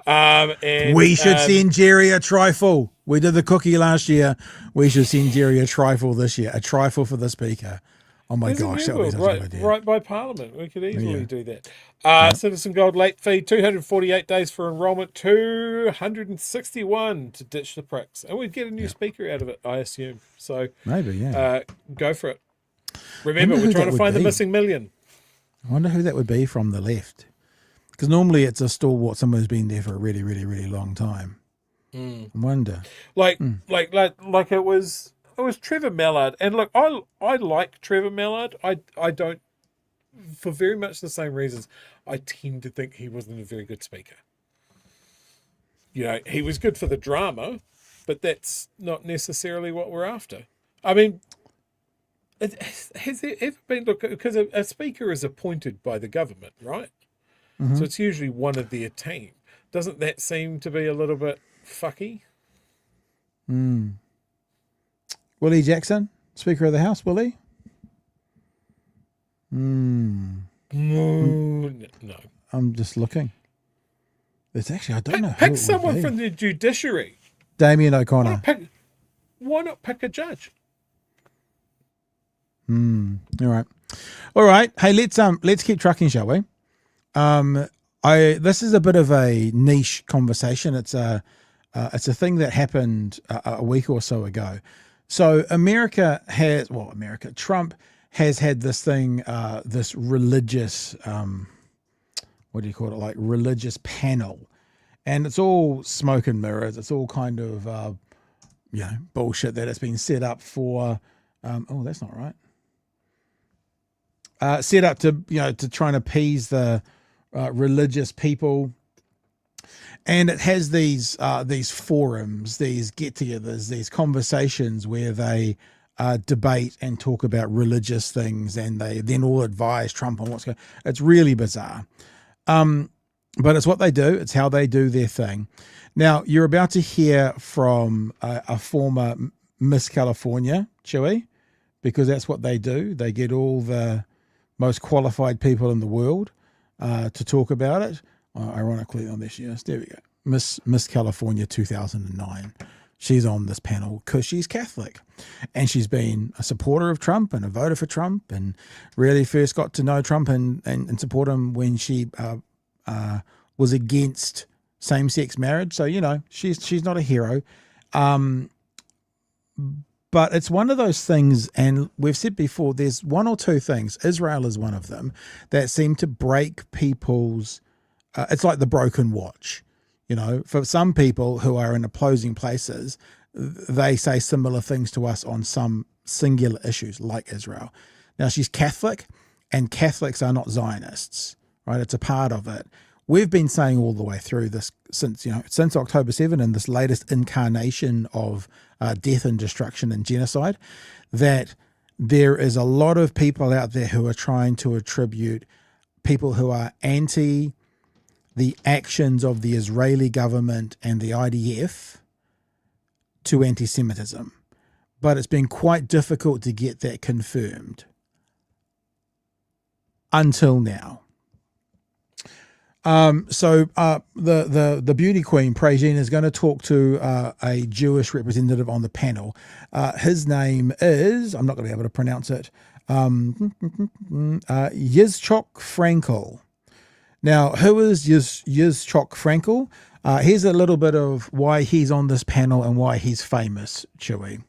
And, we should send Gerry a trifle. We did the cookie last year. We should send Gerry a trifle this year. A trifle for the speaker. Oh my gosh, that would be such a good idea. Right by Parliament. We could easily do that. Citizen Gold late fee, 248 days for enrolment, 261 to ditch the pricks. And we'd get a new speaker out of it, I assume. So maybe, go for it. Remember, we're trying to find the missing million. I wonder who that would be from the left. Because normally it's a stalwart, someone who's been there for a really, really, really long time. I wonder. Like it was Trevor Mallard. And look, I like Trevor Mallard. I don't, for very much the same reasons, I tend to think he wasn't a very good speaker. You know, he was good for the drama, but that's not necessarily what we're after. I mean, has there ever been, look, because a speaker is appointed by the government, right? Mm-hmm. So it's usually one of their team. Doesn't that seem to be a little bit fucky? Willie Jackson, Speaker of the House, Willie? No. I'm just looking. It's actually, I don't know. Pick someone from the judiciary. Damien O'Connor. Why not pick a judge? All right. Hey, let's keep trucking, shall we? This is a bit of a niche conversation. It's a thing that happened a week or so ago. So Trump has had this thing, this religious, what do you call it? Like religious panel, and it's all smoke and mirrors. It's all kind of, bullshit that it's been set up for. That's not right. Set up to try and appease the religious people, and it has these forums, these get-togethers, these conversations where they debate and talk about religious things, and they then all advise Trump on what's going. It's really bizarre, but it's what they do. It's how they do their thing. Now you're about to hear from a former Miss California, Chewy, because that's what they do. They get all the most qualified people in the world to talk about it. ironically on this year. There we go. Miss California 2009. She's on this panel because she's Catholic, and she's been a supporter of Trump and a voter for Trump, and really first got to know Trump and support him when she was against same-sex marriage. So, you know, she's not a hero. But it's one of those things, and we've said before, there's one or two things, Israel is one of them, that seem to break people's, it's like the broken watch. You know, for some people who are in opposing places, they say similar things to us on some singular issues like Israel. Now, she's Catholic, and Catholics are not Zionists, right? It's a part of it. We've been saying all the way through this since October 7 and this latest incarnation of death and destruction and genocide, that there is a lot of people out there who are trying to attribute people who are anti the actions of the Israeli government and the IDF to anti-Semitism. But it's been quite difficult to get that confirmed until now. So the beauty queen, Prejean, is going to talk to a Jewish representative on the panel. His name is, I'm not going to be able to pronounce it, Yitzchok Frankel. Now, who is Yitzchok Frankel? Here's a little bit of why he's on this panel and why he's famous, Chewy.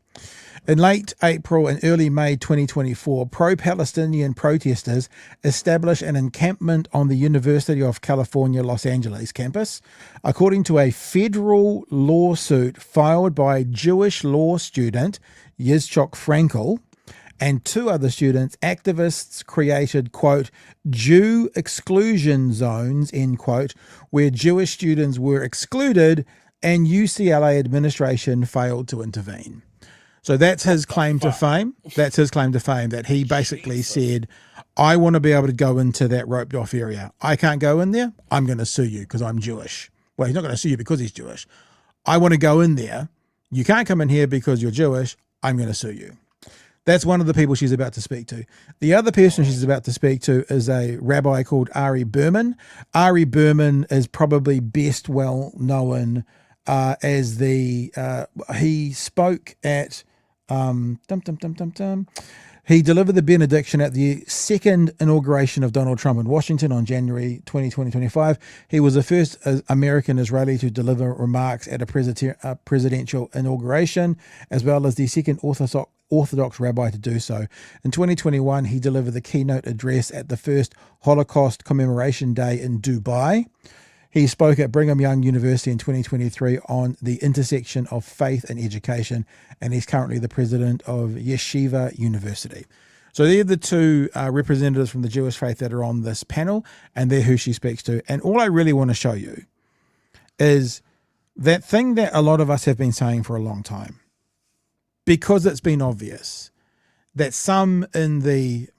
In late April and early May 2024, pro-Palestinian protesters established an encampment on the University of California, Los Angeles campus. According to a federal lawsuit filed by Jewish law student Yitzchok Frankel and two other students, activists created, quote, Jew exclusion zones, end quote, where Jewish students were excluded and UCLA administration failed to intervene. So that's his claim to fame. That's his claim to fame, that he basically said, I want to be able to go into that roped off area. I can't go in there. I'm going to sue you because I'm Jewish. Well, he's not going to sue you because he's Jewish. I want to go in there. You can't come in here because you're Jewish. I'm going to sue you. That's one of the people she's about to speak to. The other person she's about to speak to is a rabbi called Ari Berman. Ari Berman is probably best well known as he spoke at he delivered the benediction at the second inauguration of Donald Trump in Washington on January 2025. He was the first American Israeli to deliver remarks at a presidential inauguration, as well as the second Orthodox rabbi to do so. In 2021, he delivered the keynote address at the first Holocaust Commemoration Day in Dubai. He spoke at Brigham Young University in 2023 on the intersection of faith and education, and he's currently the president of Yeshiva University. So they're the two representatives from the Jewish faith that are on this panel, and they're who she speaks to. And all I really want to show you is that thing that a lot of us have been saying for a long time, because it's been obvious that some in the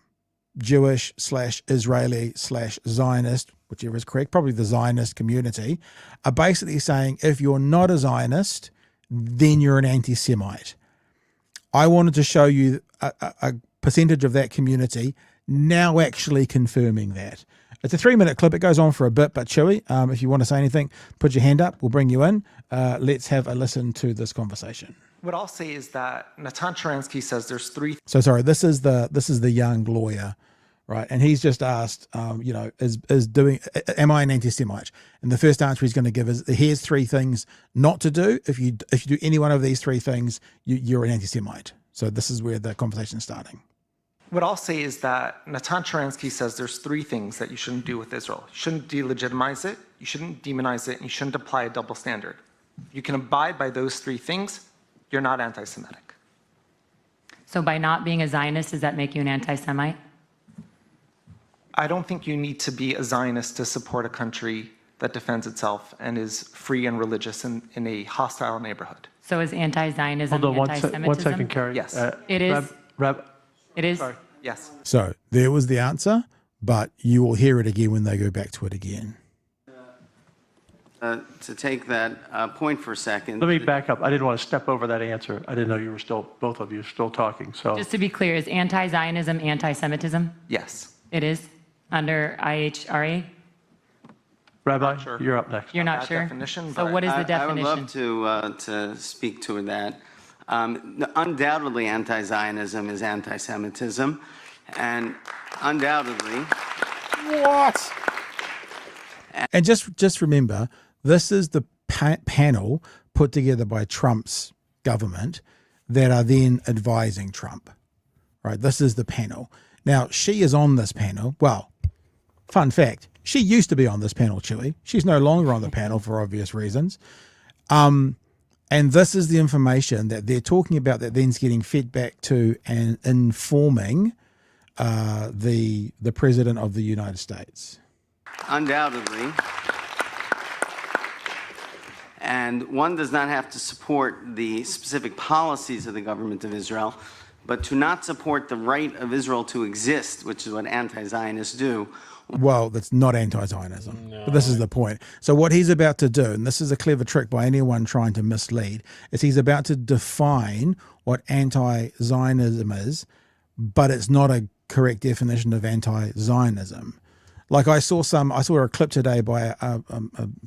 Jewish/Israeli/Zionist, whichever is correct, probably the Zionist community, are basically saying if you're not a Zionist, then you're an anti-Semite. I wanted to show you a percentage of that community now actually confirming that. It's a 3-minute clip. It goes on for a bit, but Chewy, if you want to say anything, put your hand up. We'll bring you in. Let's have a listen to this conversation. What I'll say is that Natan Sharansky says there's three. So sorry, this is the young lawyer, right? And he's just asked, am I an anti-Semite? And the first answer he's going to give is, here's 3 things not to do. If you do any one of these 3 things, you're an anti-Semite. So this is where the conversation's starting. What I'll say is that Natan Sharansky says there's 3 things that you shouldn't do with Israel. You shouldn't delegitimize it, you shouldn't demonize it, and you shouldn't apply a double standard. If you can abide by those 3 things, you're not anti-Semitic. So by not being a Zionist, does that make you an anti-Semite? I don't think you need to be a Zionist to support a country that defends itself and is free and religious in a hostile neighborhood. So is anti-Zionism anti-Semitism? One second, Carrie. Yes. It is? It is? Sorry. Yes. So there was the answer, but you will hear it again when they go back to it again. To take that point for a second. Let me back up. I didn't want to step over that answer. I didn't know you were still, both of you, still talking. So Just to be clear, is anti-Zionism anti-Semitism? Yes. It is? Under IHRA? Rabbi, Sure. you're up next. You're not That sure? definition, So but what is the I would definition? love to speak to that. Undoubtedly, anti-Zionism is anti-Semitism, and undoubtedly. What? And just remember, this is the panel put together by Trump's government that are then advising Trump, right? This is the panel. Now, she is on this panel. Well, fun fact, she used to be on this panel, Chewy. She's no longer on the panel for obvious reasons. And this is the information that they're talking about that then's getting fed back to and informing the President of the United States. Undoubtedly. And one does not have to support the specific policies of the government of Israel, but to not support the right of Israel to exist, which is what anti-Zionists do. Well, that's not anti-Zionism, but this is the point. So what he's about to do, and this is a clever trick by anyone trying to mislead, is he's about to define what anti-Zionism is, but it's not a correct definition of anti-Zionism. Like I saw a clip today by a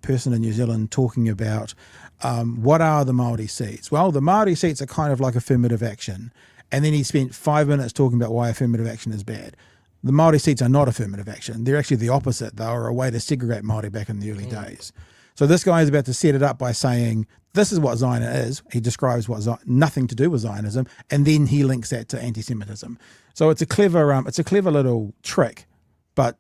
person in New Zealand talking about what are the Māori seats? Well, the Māori seats are kind of like affirmative action. And then he spent 5 minutes talking about why affirmative action is bad. The Māori seats are not affirmative action. They're actually the opposite. They were a way to segregate Māori back in the early days. So this guy is about to set it up by saying, this is what Zionism is. He describes what nothing to do with Zionism, and then he links that to anti-Semitism. So it's a clever little trick, but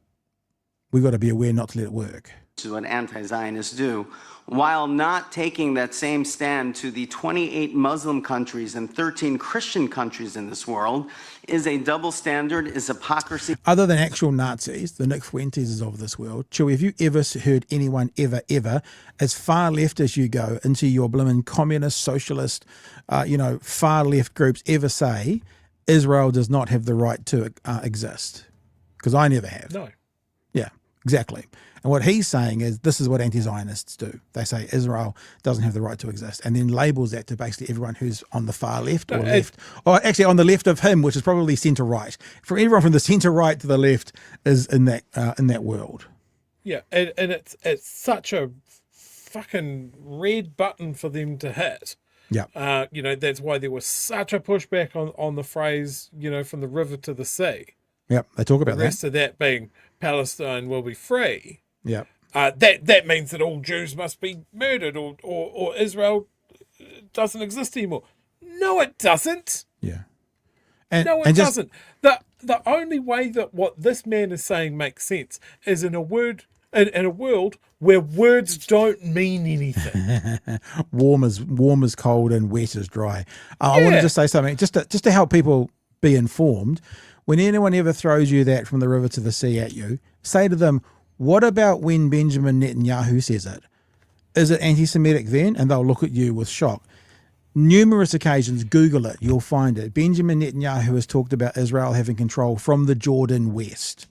we've got to be aware not to let it work. Which is what anti-Zionists do, while not taking that same stand to the 28 Muslim countries and 13 Christian countries in this world, is a double standard, is hypocrisy. Other than actual Nazis, the Nick Fuentes of this world, Chewy, have you ever heard anyone ever, as far left as you go into your blimmin' communist, socialist, far left groups ever say Israel does not have the right to exist? Because I never have. No. Yeah, exactly. And what he's saying is this is what anti-Zionists do. They say Israel doesn't have the right to exist, and then labels that to basically everyone who's on the far left or left, or actually on the left of him, which is probably centre right. For everyone from the centre right to the left is in that world. Yeah, and it's such a fucking red button for them to hit. Yeah. That's why there was such a pushback on the phrase, from the river to the sea. Yep, they talk about the rest of that being Palestine will be free. Yeah. That means that all Jews must be murdered or Israel doesn't exist anymore. No, it doesn't. Yeah. No, it doesn't. The only way that what this man is saying makes sense is in a world where words don't mean anything. warm is cold and wet is dry. I want to just say something just to help people be informed. When anyone ever throws you that from the river to the sea at you, say to them, what about when Benjamin Netanyahu says it? Is it anti-Semitic then? And they'll look at you with shock. Numerous occasions, Google it, you'll find it. Benjamin Netanyahu has talked about Israel having control from the Jordan west.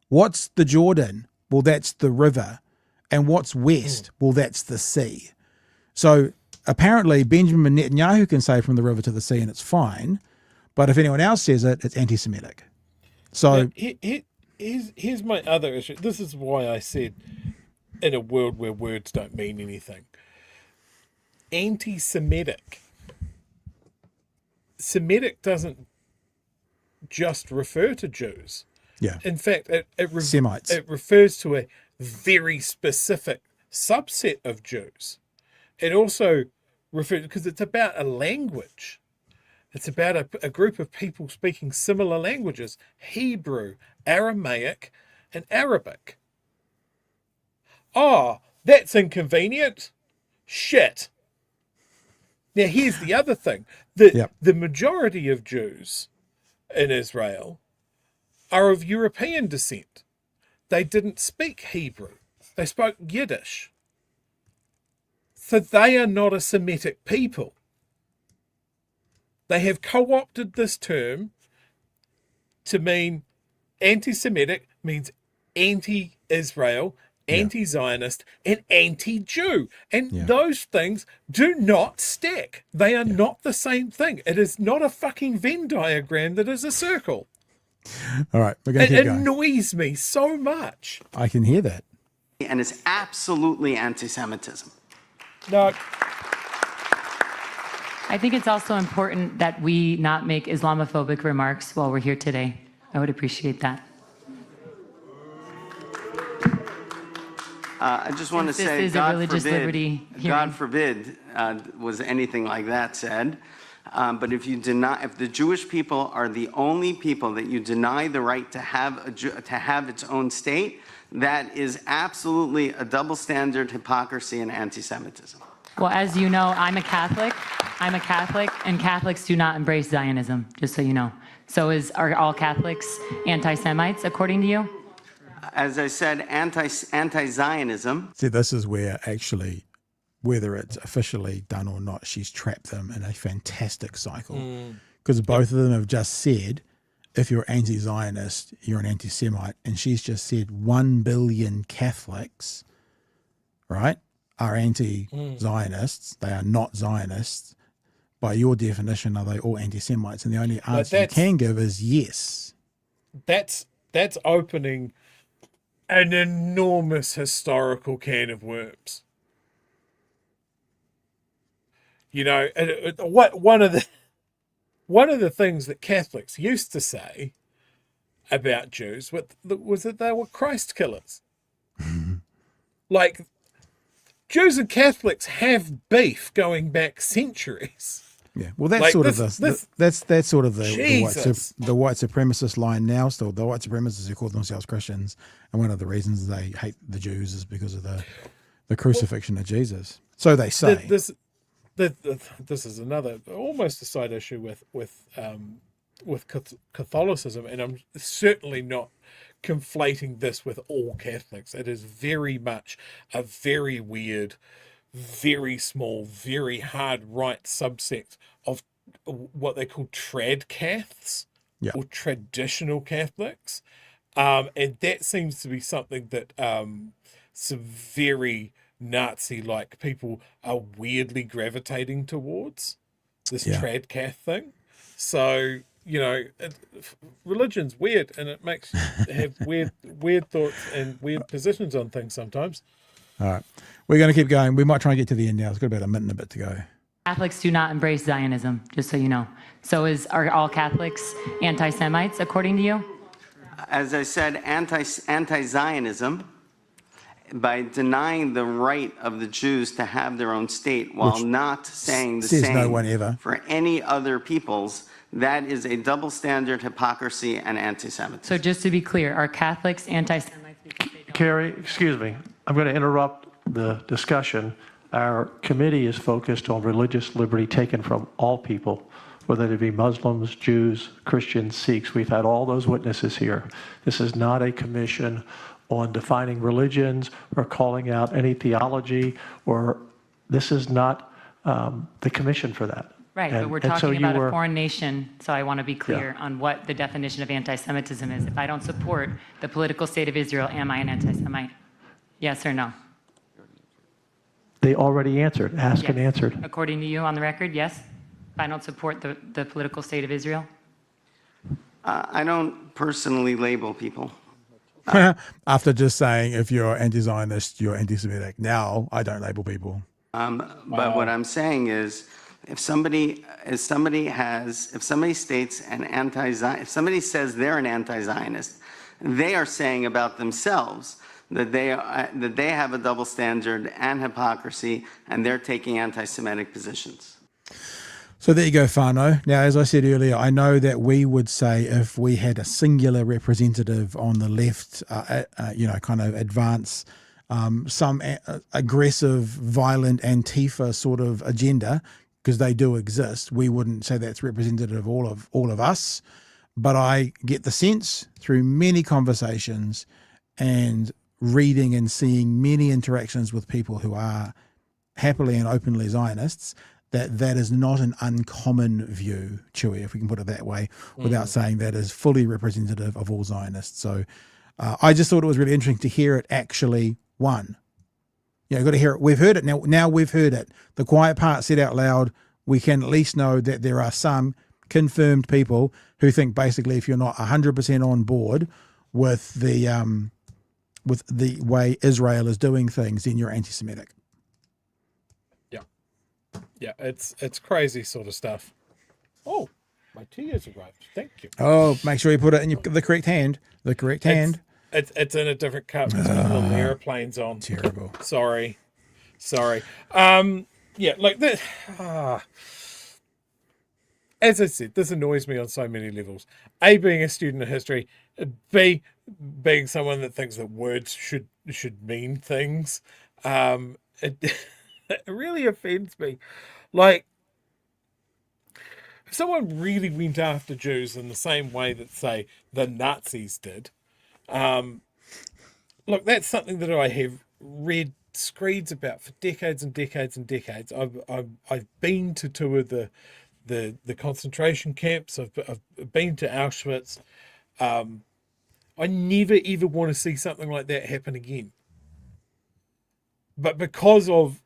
What's the Jordan? Well, that's the river. And what's west? Well, that's the sea. So apparently Benjamin Netanyahu can say from the river to the sea and it's fine. But if anyone else says it, it's anti-Semitic. So here's my other issue. This is why I said in a world where words don't mean anything. Anti-Semitic. Semitic doesn't just refer to Jews. Yeah. In fact, Semites. It refers to a very specific subset of Jews. It also refers, because it's about a language. It's about a group of people speaking similar languages, Hebrew, Aramaic, and Arabic. Oh, that's inconvenient. Shit. Now, here's the other thing. The majority of Jews in Israel are of European descent. They didn't speak Hebrew. They spoke Yiddish. So they are not a Semitic people. They have co-opted this term to mean anti-Semitic means anti-Israel, anti-Zionist, and anti-Jew. And those things do not stack. They are not the same thing. It is not a fucking Venn diagram that is a circle. All right, we're going to keep going. It annoys me so much. I can hear that. and it's absolutely anti-Semitism. No. I think it's also important that we not make Islamophobic remarks while we're here today. I would appreciate that. I just want to Since this say, is a religious liberty God hearing. forbid was anything like that said. But if the Jewish people are the only people that you deny the right to have its own state, that is absolutely a double standard, hypocrisy, and anti-Semitism. Well, as you know, I'm a Catholic, and Catholics do not embrace Zionism, just so you know. So are all Catholics anti-Semites, according to you? As I said, anti-Zionism. See, this is where actually, whether it's officially done or not, she's trapped them in a fantastic cycle. Because both of them have just said, if you're anti-Zionist, you're an anti-Semite. And she's just said 1 billion Catholics, right, are anti-Zionists. They are not Zionists. By your definition, are they all anti-Semites? And the only answer you can give is yes. That's opening an enormous historical can of worms. You know, one of the things that Catholics used to say about Jews was that they were Christ killers. Like, Jews and Catholics have beef going back centuries. Yeah, well, that's Like, sort this- of this- that's sort of the Jesus. white supremacist line now. Still, the white supremacists who call themselves Christians, and one of the reasons they hate the Jews is because of the crucifixion of Jesus. So they say. This is another almost a side issue with Catholicism, and I'm certainly not conflating this with all Catholics. It is very much a very weird, very small, very hard right subsect of what they call trad Caths or traditional Catholics, and that seems to be something that some very Nazi-like people are weirdly gravitating towards, this trad Cath thing. So, you know, religion's weird, and it makes you have weird thoughts and weird positions on things sometimes. All right, we're going to keep going. We might try and get to the end now. It's got about a minute and a bit to go. Catholics do not embrace Zionism, just so you know. So are all Catholics anti-Semites, according to you? As I said, anti-Zionism, by denying the right of the Jews to have their own state while Which not saying the says same no one ever. for any other peoples, that is a double standard, hypocrisy, and anti-Semitism. So just to be clear, are Catholics anti-Semites? Carrie, excuse me. I'm going to interrupt the discussion. Our committee is focused on religious liberty taken from all people, whether they be Muslims, Jews, Christians, Sikhs. We've had all those witnesses here. This is not a commission on defining religions or calling out any theology, or this is not the commission for that. Right, but we're talking about a foreign nation, so I want to be clear on what the definition of anti-Semitism is. If I don't support the political state of Israel, am I an anti-Semite? Yes or no? They already answered, asked and answered. According to you on the record, yes? If I don't support the political state of Israel? I don't personally label people. After just saying if you're anti-Zionist, you're anti-Semitic. Now I don't label people. But what I'm saying is, if somebody states if somebody says they're an anti-Zionist, they are saying about themselves that they have a double standard and hypocrisy, and they're taking anti-Semitic positions. So there you go, Fano. Now, as I said earlier, I know that we would say if we had a singular representative on the left, kind of advance some aggressive, violent Antifa sort of agenda, because they do exist, we wouldn't say that's representative of all of us. But I get the sense through many conversations and reading and seeing many interactions with people who are happily and openly Zionists, that is not an uncommon view, Chewy, if we can put it that way, without saying that is fully representative of all Zionists. So I just thought it was really interesting to hear it actually won. You know, got to hear it. We've heard it now. Now we've heard it. The quiet part said out loud, we can at least know that there are some confirmed people who think basically if you're not 100% on board with the with the way Israel is doing things, then you're anti-Semitic. Yeah, it's crazy sort of stuff. Oh, my tea has arrived. Thank you. Oh, make sure you put it in the correct hand. The correct hand. It's in a different cup. It's got little airplanes on. Terrible. Sorry. Yeah, like that. As I said, this annoys me on so many levels. A, being a student of history. B, being someone that thinks that words should mean things. It really offends me. Like, if someone really went after Jews in the same way that, say, the Nazis did, look, that's something that I have read screeds about for decades and decades and decades. I've been to two of the concentration camps. I've been to Auschwitz. I never ever want to see something like that happen again. But because of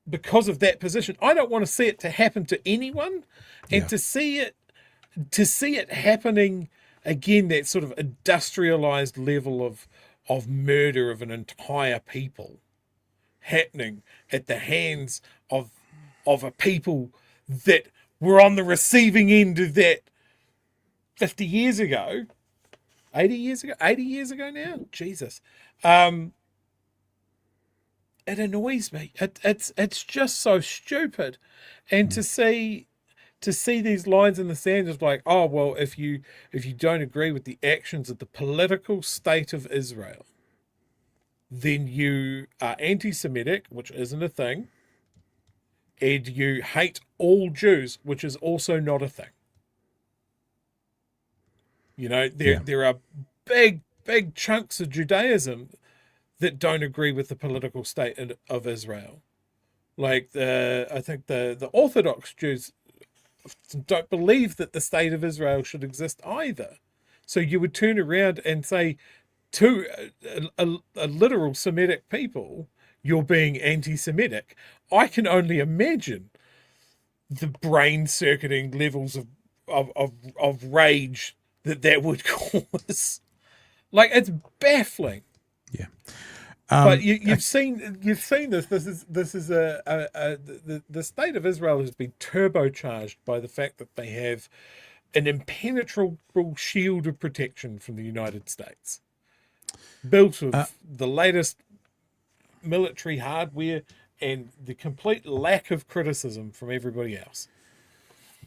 that position, I don't want to see it to happen to anyone, and to see it happening again, that sort of industrialized level of murder of an entire people happening at the hands of a people that were on the receiving end of that 50 years ago, 80 years ago now, Jesus. It annoys me. It's just so stupid, and to see these lines in the sand is like, oh well, if you don't agree with the actions of the political state of Israel, then you are anti-Semitic, which isn't a thing, and you hate all Jews, which is also not a thing. You know, there are big chunks of Judaism that don't agree with the political state of Israel. Like I think the Orthodox Jews don't believe that the state of Israel should exist either. So you would turn around and say to a literal Semitic people, you're being anti-Semitic. I can only imagine the brain circuiting levels of rage that would cause. Like, it's baffling. Yeah. But you've seen this. This is the state of Israel has been turbocharged by the fact that they have an impenetrable shield of protection from the United States, built with the latest military hardware and the complete lack of criticism from everybody else.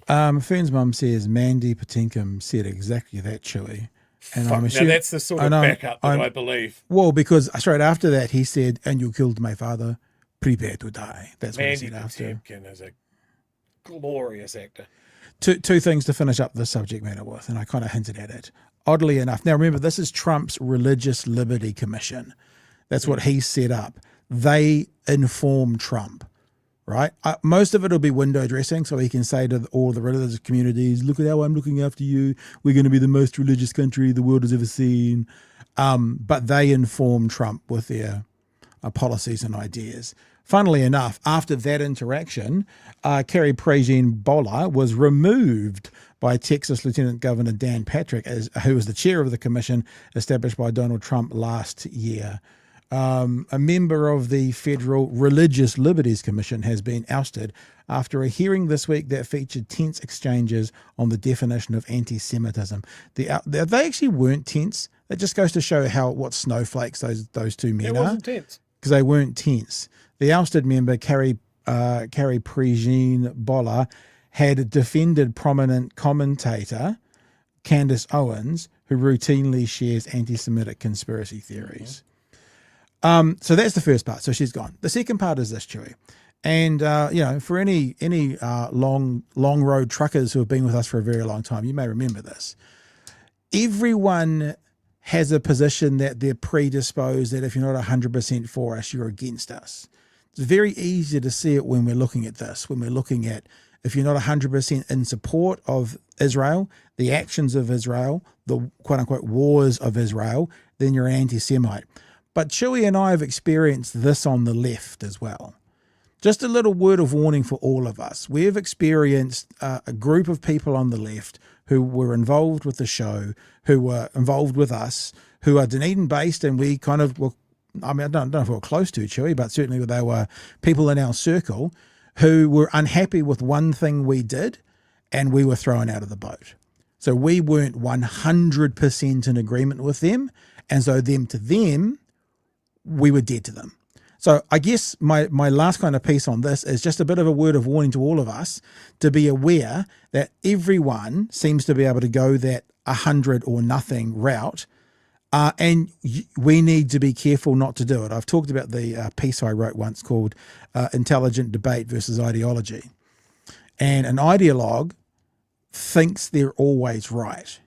Fern's mum says Mandy Patinkin said exactly that, Chewy. And I'm assuming, now that's the sort of backup that I believe. Well, because straight after that he said, "And you killed my father, prepare to die." That's what he said after. Mandy Patinkin is a glorious actor. Two things to finish up the subject matter with, and I kind of hinted at it. Oddly enough, now remember, this is Trump's Religious Liberty Commission. That's what he set up. They inform Trump, right? Most of it will be window dressing, so he can say to all the religious communities, look at how I'm looking after you. We're going to be the most religious country the world has ever seen. But they inform Trump with their policies and ideas. Funnily enough, after that interaction, Carrie Prejean was removed by Texas Lieutenant Governor Dan Patrick, who was the chair of the commission established by Donald Trump last year. A member of the Federal Religious Liberties Commission has been ousted after a hearing this week that featured tense exchanges on the definition of anti-Semitism. They actually weren't tense. It just goes to show what snowflakes those two men are. It wasn't tense. Because they weren't tense. The ousted member, Carrie Prejean had defended prominent commentator Candace Owens, who routinely shares anti-Semitic conspiracy theories. So that's the first part. So she's gone. The second part is this, Chewy. And, for any long road truckers who have been with us for a very long time, you may remember this. Everyone has a position that they're predisposed that if you're not 100% for us, you're against us. It's very easy to see it when we're looking at this, when we're looking at if you're not 100% in support of Israel, the actions of Israel, the quote-unquote wars of Israel, then you're an anti-Semite. But Chewy and I have experienced this on the left as well. Just a little word of warning for all of us. We have experienced a group of people on the left who were involved with the show, who were involved with us, who are Dunedin based, and we kind of were, I mean, I don't know if we were close to Chewy, but certainly they were people in our circle who were unhappy with one thing we did, and we were thrown out of the boat. So we weren't 100% in agreement with them, and so to them, we were dead to them. So I guess my last kind of piece on this is just a bit of a word of warning to all of us to be aware that everyone seems to be able to go that 100 or nothing route, and we need to be careful not to do it. I've talked about the piece I wrote once called Intelligent Debate versus Ideology. And an ideologue thinks they're always right.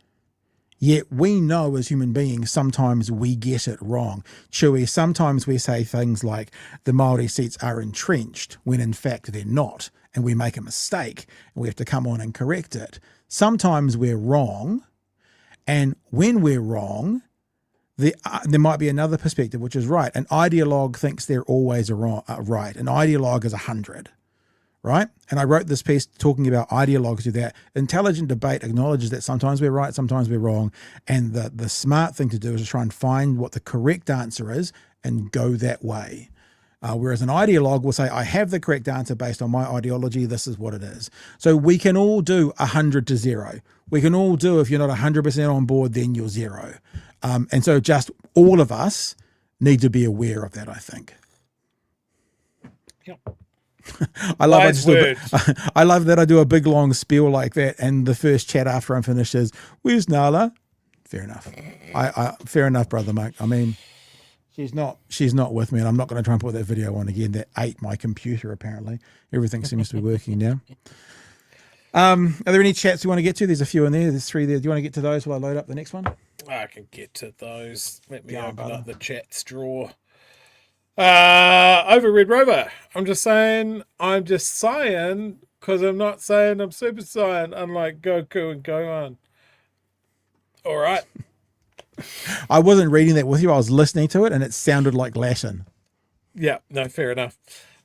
Yet we know as human beings, sometimes we get it wrong. Chewy, sometimes we say things like the Māori seats are entrenched when in fact they're not, and we make a mistake and we have to come on and correct it. Sometimes we're wrong, and when we're wrong, there might be another perspective which is right. An ideologue thinks they're always right. An ideologue is 100. Right? And I wrote this piece talking about ideologues that intelligent debate acknowledges that sometimes we're right, sometimes we're wrong. And the smart thing to do is to try and find what the correct answer is and go that way. Whereas an ideologue will say, I have the correct answer based on my ideology. This is what it is. So we can all do 100 to 0. We can all do, if you're not 100% on board, then you're 0. And so just all of us need to be aware of that, I think. Yep. I love that I do a big long spiel like that, and the first chat after I'm finished is, "Where's Nala?" Fair enough. Fair enough, brother Mike. I mean, she's not with me, and I'm not going to try and put that video on again. That ate my computer. Apparently, everything seems to be working now. Are there any chats you want to get to? There's a few in there. There's 3 there. Do you want to get to those while I load up the next one? I can get to those. Let me open up the chats drawer. Over Red Rover. I'm just saying, because I'm not saying I'm Super Saiyan, unlike Goku and Gohan. All right. I wasn't reading that with you. I was listening to it, and it sounded like Latin. Yeah, no, fair enough.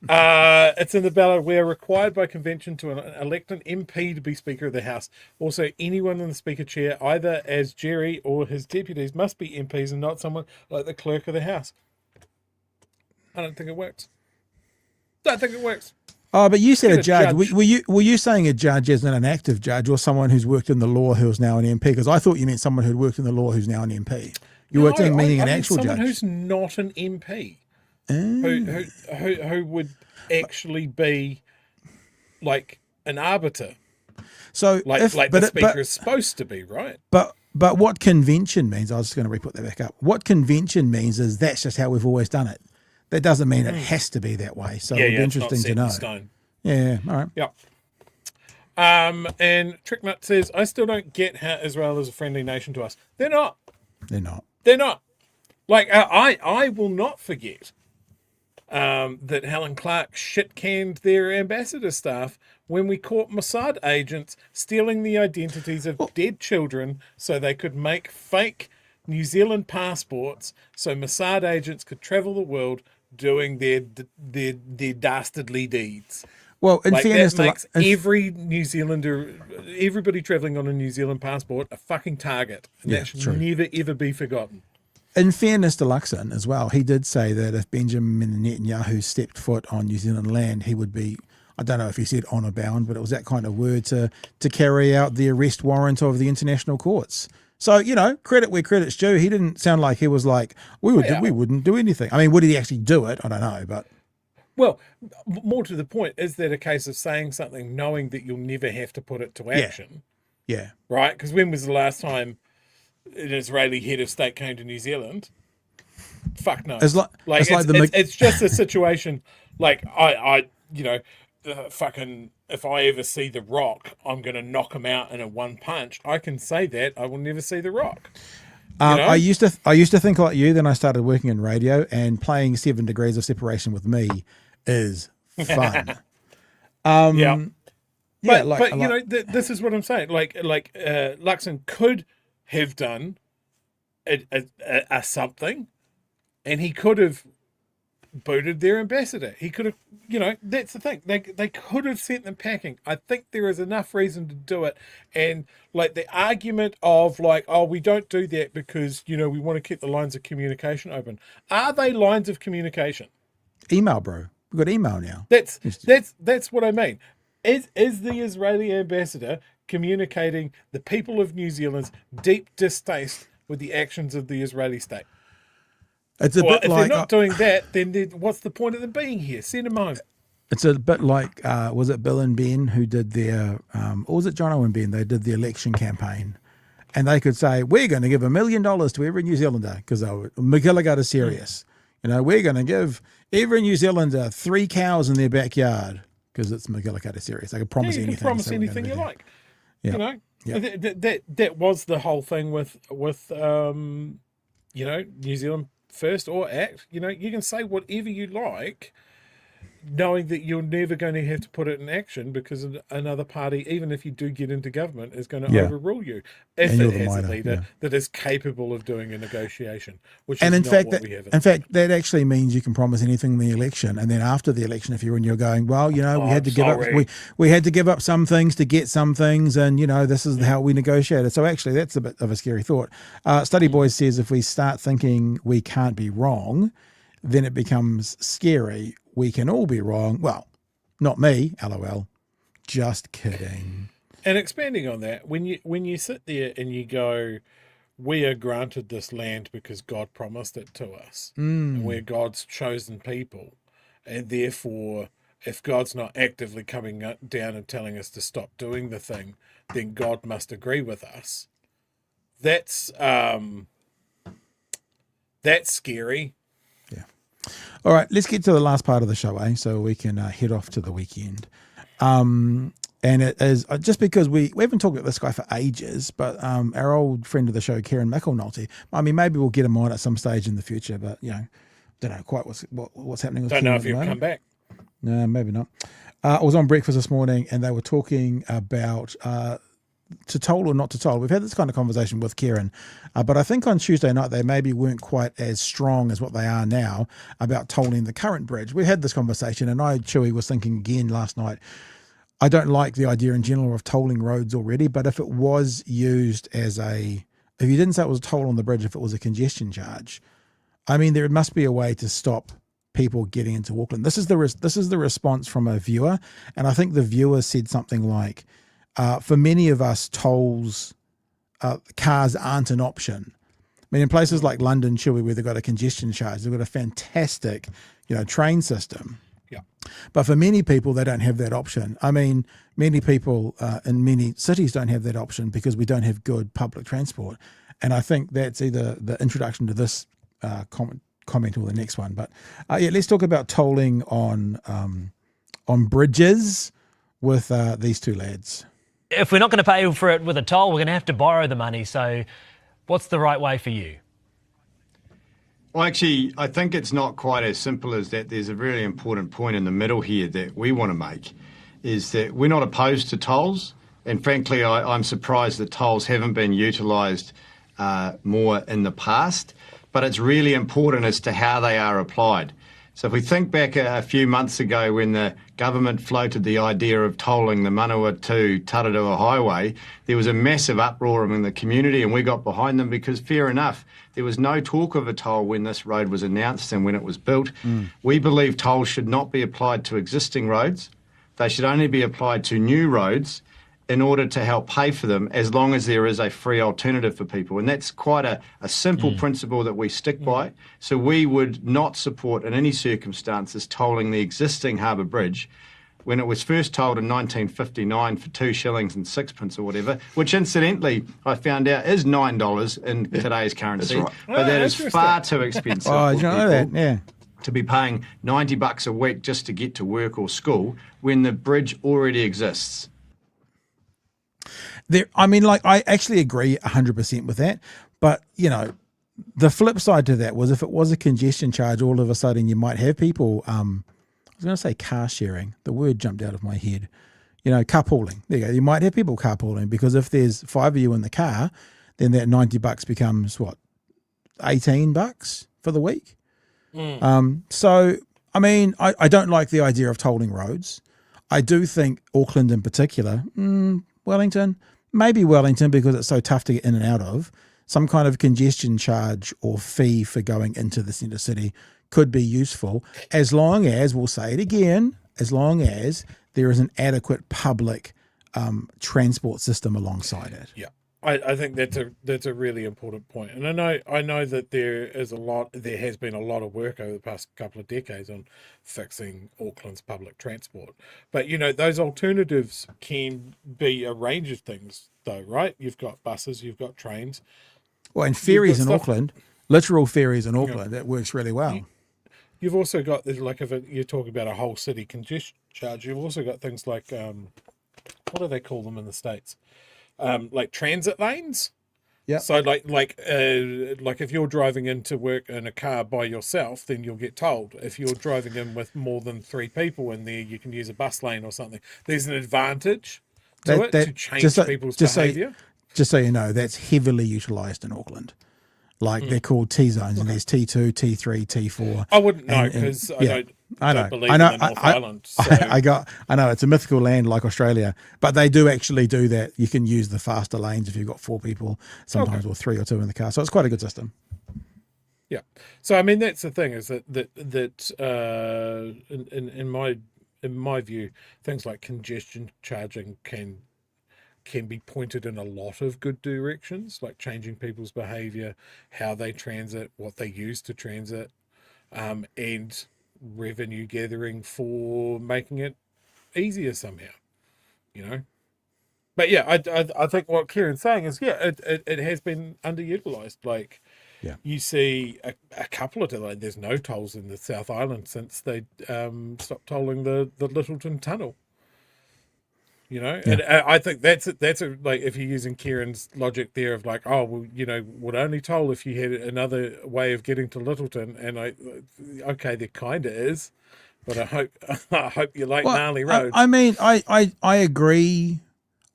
It's in the ballot. We are required by convention to elect an MP to be Speaker of the House. Also, anyone in the Speaker chair, either as Gerry or his deputies, must be MPs and not someone like the Clerk of the House. I don't think it works. Oh, but you said a judge. Were you saying a judge as an active judge or someone who's worked in the law who's now an MP? Because I thought you meant someone who'd worked in the law who's now an MP. You were meaning an actual someone judge. who's not an MP. Who would actually be like an arbiter. So the Speaker is supposed to be, right? But what convention means, I was just going to re-put that back up. What convention means is that's just how we've always done it. That doesn't mean it has to be that way. So it'll be interesting to know. Stone. Yeah, all right. Yep. And Tricknut says, I still don't get how Israel is a friendly nation to us. They're not. Like, I will not forget that Helen Clark shit-canned their ambassador staff when we caught Mossad agents stealing the identities of dead children so they could make fake New Zealand passports so Mossad agents could travel the world doing their dastardly deeds. Well, in fairness, that makes every New Zealander, everybody travelling on a New Zealand passport, a fucking target. And that should never, ever be forgotten. In fairness to Luxon as well, he did say that if Benjamin Netanyahu stepped foot on New Zealand land, he would be, I don't know if he said honour bound, but it was that kind of word to carry out the arrest warrant of the international courts. So, credit where credit's due. He didn't sound like he was like, we wouldn't do anything. I mean, would he actually do it? I don't know, but... Well, more to the point, is that a case of saying something knowing that you'll never have to put it to action? Yeah. Right? Because when was the last time an Israeli head of state came to New Zealand? Fuck no. It's just a situation like fucking, if I ever see The Rock, I'm going to knock him out in a one punch. I can say that. I will never see The Rock. I used to think like you. Then I started working in radio, and playing 7 Degrees of Separation with me is fun. This is what I'm saying. Like Luxon could have done a something, and he could have booted their ambassador. He could have, that's the thing. They could have sent them packing. I think there is enough reason to do it. And like the argument of like, oh, we don't do that because, we want to keep the lines of communication open. Are they lines of communication? Email, bro. We've got email now. That's what I mean. Is the Israeli ambassador communicating the people of New Zealand's deep distaste with the actions of the Israeli state? It's a bit if like they're not doing that, then what's the point of them being here? Send them home. It's a bit like was it Bill and Ben who did their or was it Jono and Ben? They did the election campaign, and they could say we're going to give $1 million to every New Zealander because McGilligan is serious. We're going to give every New Zealander 3 cows in their backyard because it's McGilligan serious. They can promise anything. You can promise anything you like. Yeah. That was the whole thing with New Zealand First or ACT. You can say whatever you like, knowing that you're never going to have to put it in action because another party, even if you do get into government, is going to overrule you if it has a leader that is capable of doing a negotiation, which is not what we have. In fact, that actually means you can promise anything in the election, and then after the election, if you're going, well, we had to give up, we had to give up some things to get some things, and this is how we negotiated. So actually, that's a bit of a scary thought. Study Boys says if we start thinking we can't be wrong, then it becomes scary. We can all be wrong. Well, not me, LOL. Just kidding. And expanding on that, when you sit there and you go, we are granted this land because God promised it to us, and we're God's chosen people, and therefore, if God's not actively coming down and telling us to stop doing the thing, then God must agree with us. That's scary. All right, let's get to the last part of the show, so we can head off to the weekend. And it is just because we haven't talked about this guy for ages, but our old friend of the show, Kieran McAnulty. I mean, maybe we'll get him on at some stage in the future, but don't know quite what's happening with. Don't know if he'll come back. No, maybe not. I was on breakfast this morning, and they were talking about to toll or not to toll. We've had this kind of conversation with Kieran, but I think on Tuesday night they maybe weren't quite as strong as what they are now about tolling the current bridge. We had this conversation, and Chewy was thinking again last night, I don't like the idea in general of tolling roads already, but if it was used as if you didn't say it was a toll on the bridge, if it was a congestion charge, I mean, there must be a way to stop people getting into Auckland. This is the response from a viewer, and I think the viewer said something like, for many of us, tolls, cars aren't an option. I mean, in places like London, Chewy, where they've got a congestion charge, they've got a fantastic, train system. Yeah. But for many people, they don't have that option. I mean, many people in many cities don't have that option because we don't have good public transport. And I think that's either the introduction to this comment or the next one. But let's talk about tolling on bridges with these two lads. If we're not going to pay for it with a toll, we're going to have to borrow the money. So what's the right way for you? Well, actually, I think it's not quite as simple as that. There's a really important point in the middle here that we want to make, is that we're not opposed to tolls. And frankly, I'm surprised that tolls haven't been utilised more in the past. But it's really important as to how they are applied. So if we think back a few months ago when the government floated the idea of tolling the Manawa to Tararua Highway, there was a massive uproar in the community, and we got behind them because, fair enough, there was no talk of a toll when this road was announced and when it was built. We believe tolls should not be applied to existing roads. They should only be applied to new roads in order to help pay for them, as long as there is a free alternative for people. And that's quite a simple principle that we stick by. So we would not support in any circumstances tolling the existing Harbour Bridge when it was first tolled in 1959 for 2 shillings and 6 or whatever, which incidentally I found out is $9 in today's currency. Right. But that is far too expensive. Oh, did you know that? Yeah. To be paying $90 a week just to get to work or school when the bridge already exists. I actually agree 100% with that. But, the flip side to that was if it was a congestion charge, all of a sudden you might have people, I was going to say car sharing. The word jumped out of my head. Carpooling. There you go. You might have people carpooling because if there's 5 of you in the car, then that $90 becomes, what, $18 for the week? So, I mean, I don't like the idea of tolling roads. I do think Auckland in particular, Wellington, maybe Wellington because it's so tough to get in and out of, some kind of congestion charge or fee for going into the centre city could be useful, as long as, we'll say it again, as long as there is an adequate public transport system alongside it. Yeah. I think that's a really important point, and I know that there has been a lot of work over the past couple of decades on fixing Auckland's public transport, but those alternatives can be a range of things, though, right? You've got buses, you've got trains, and ferries in Auckland, literal ferries in Auckland, that works really well. You've also got if you're talking about a whole city congestion charge, you've also got things like what do they call them in the States? Like transit lanes. Yeah. So like if you're driving into work in a car by yourself, then you'll get told. If you're driving in with more than 3 people in there, you can use a bus lane or something. There's an advantage to change people's behaviour. Just so you know, that's heavily utilised in Auckland. Like they're called T zones, and there's T2, T3, T4. I wouldn't know because I don't believe in the North Island. So. I know it's a mythical land like Australia, but they do actually do that. You can use the faster lanes if you've got 4 people, sometimes or 3 or 2 in the car. So it's quite a good system. Yeah. So I mean, that's the thing is that in my view, things like congestion charging can be pointed in a lot of good directions, like changing people's behaviour, how they transit, what they use to transit, and revenue gathering for making it easier somehow, But yeah, I think what Kieran's saying is, it has been underutilised. Like, you see a couple of times, there's no tolls in the South Island since they stopped tolling the Littleton Tunnel. And I think that's like, if you're using Kieran's logic there of like, would only toll if you had another way of getting to Littleton, and okay, there kind of is, but I hope you like gnarly roads. I mean, I agree.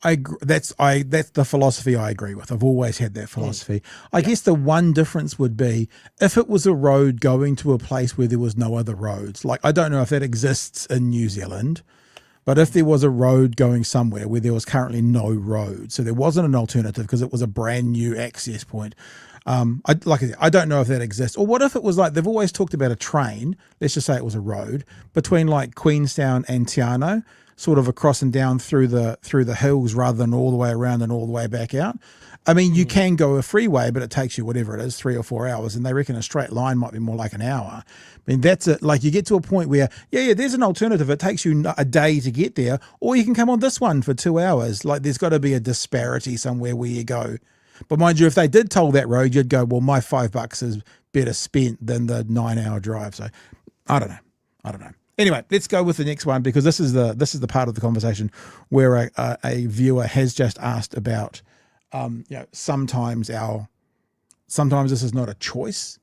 That's the philosophy I agree with. I've always had that philosophy. I guess the one difference would be if it was a road going to a place where there was no other roads. Like, I don't know if that exists in New Zealand. But if there was a road going somewhere where there was currently no road, so there wasn't an alternative because it was a brand new access point, I don't know if that exists. Or what if it was like, they've always talked about a train, let's just say it was a road, between like Queenstown and Te Anau, sort of across and down through the hills rather than all the way around and all the way back out. I mean, you can go a freeway, but it takes you whatever it is, 3 or 4 hours, and they reckon a straight line might be more like an hour. I mean, that's it. Like, you get to a point where, there's an alternative. It takes you a day to get there, or you can come on this one for 2 hours. Like, there's got to be a disparity somewhere where you go. But mind you, if they did toll that road, you'd go, well, my $5 is better spent than the 9-hour drive. So I don't know. Anyway, let's go with the next one, because this is the part of the conversation where a viewer has just asked about, sometimes this is not a choice.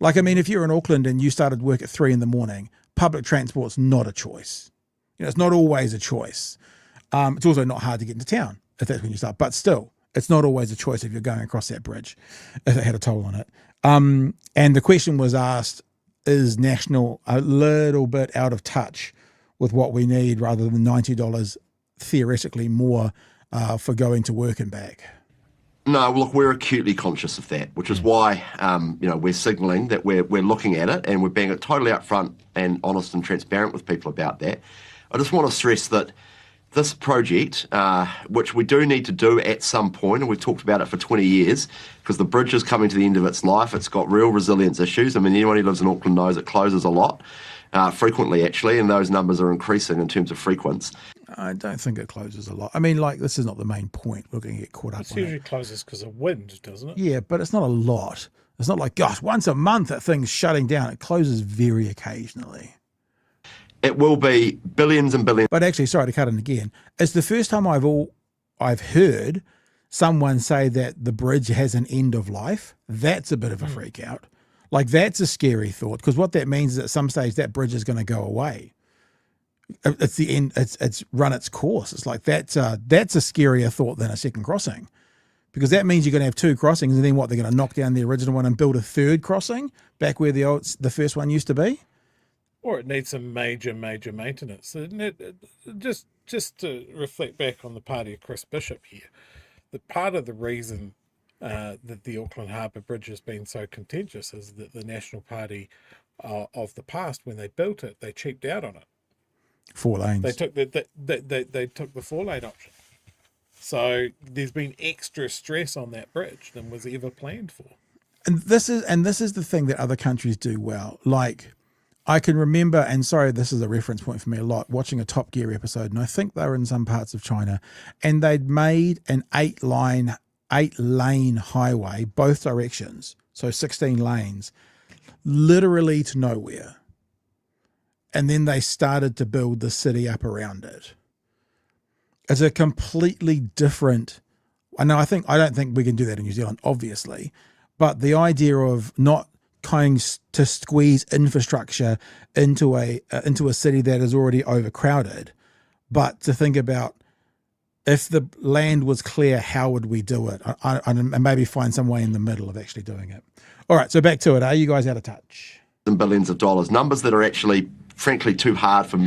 Like, I mean, if you're in Auckland and you started work at 3 a.m, public transport's not a choice. It's not always a choice. It's also not hard to get into town if that's when you start, but still, it's not always a choice if you're going across that bridge, if it had a toll on it. And the question was asked, is National a little bit out of touch with what we need, rather than $90 theoretically more for going to work and back? No, look, we're acutely conscious of that, which is why, we're signalling that we're looking at it, and we're being totally upfront and honest and transparent with people about that. I just want to stress that this project, which we do need to do at some point, and we've talked about it for 20 years, because the bridge is coming to the end of its life. It's got real resilience issues. I mean, anyone who lives in Auckland knows it closes a lot, frequently actually, and those numbers are increasing in terms of frequency. I don't think it closes a lot. I mean, like, this is not the main point. We're going to get caught up on it. It usually closes because of wind, doesn't it? Yeah, but it's not a lot. It's not like, gosh, once a month that thing's shutting down. It closes very occasionally. It will be billions and billions. But actually, sorry to cut in again, it's the first time I've heard someone say that the bridge has an end of life. That's a bit of a freak out. Like, that's a scary thought, because what that means is at some stage that bridge is going to go away. It's the end. It's run its course. It's like that's a scarier thought than a second crossing, because that means you're going to have two crossings, and then what? They're going to knock down the original one and build a third crossing back where the first one used to be. Or it needs some major maintenance. Just to reflect back on the party of Chris Bishop here, that part of the reason that the Auckland Harbour Bridge has been so contentious is that the National Party of the past, when they built it, they cheaped out on it. 4 lanes. They took the 4-lane option. So there's been extra stress on that bridge than was ever planned for. And this is the thing that other countries do well. Like, I can remember, and sorry, this is a reference point for me a lot, watching a Top Gear episode, and I think they were in some parts of China, and they'd made an 8-lane highway, both directions, so 16 lanes, literally to nowhere. And then they started to build the city up around it. It's a completely different, I don't think we can do that in New Zealand, obviously, but the idea of not trying to squeeze infrastructure into a city that is already overcrowded, but to think about, if the land was clear, how would we do it? And maybe find some way in the middle of actually doing it. All right, so back to it. Are you guys out of touch? Billions of dollars, numbers that are actually, frankly, too hard for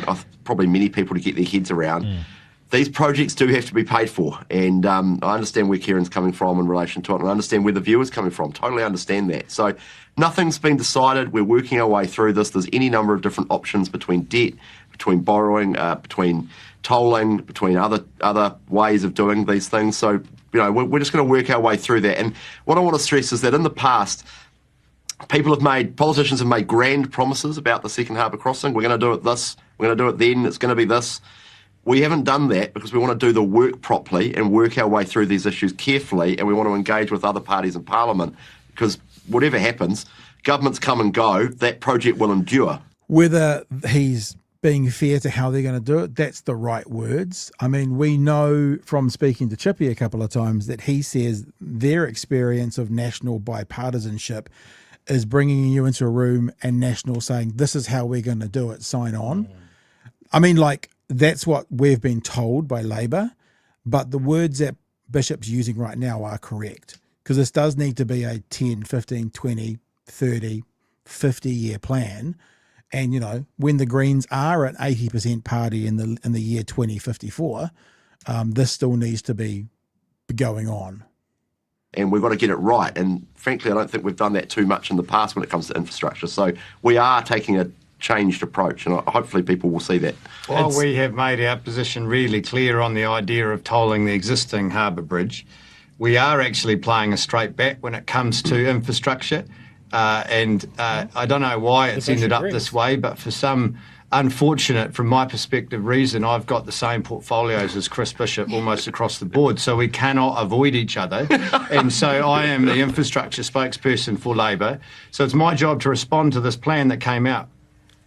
probably many people to get their heads around. These projects do have to be paid for, and I understand where Kieran's coming from in relation to it, and I understand where the viewer's coming from. Totally understand that. So nothing's been decided. We're working our way through this. There's any number of different options between debt, between borrowing, between tolling, between other ways of doing these things. So, we're just going to work our way through that. And what I want to stress is that in the past, politicians have made grand promises about the second harbour crossing. We're going to do it this, we're going to do it then, it's going to be this. We haven't done that because we want to do the work properly and work our way through these issues carefully, and we want to engage with other parties in Parliament, because whatever happens, governments come and go, that project will endure. Whether he's being fair to how they're going to do it, that's the right words. I mean, we know from speaking to Chippy a couple of times that he says their experience of national bipartisanship is bringing you into a room and National saying, this is how we're going to do it, sign on. I mean, that's what we've been told by Labour, but the words that Bishop's using right now are correct, because this does need to be a 10, 15, 20, 30, 50-year plan. And, when the Greens are at 80% party in the year 2054, this still needs to be going on. And we've got to get it right. And frankly, I don't think we've done that too much in the past when it comes to infrastructure. So we are taking a changed approach, and hopefully people will see that. While we have made our position really clear on the idea of tolling the existing harbour bridge, we are actually playing a straight bet when it comes to infrastructure. I don't know why it's ended up this way, but for some unfortunate, from my perspective, reason, I've got the same portfolios as Chris Bishop almost across the board, so we cannot avoid each other. And so I am the infrastructure spokesperson for Labour. So it's my job to respond to this plan that came out.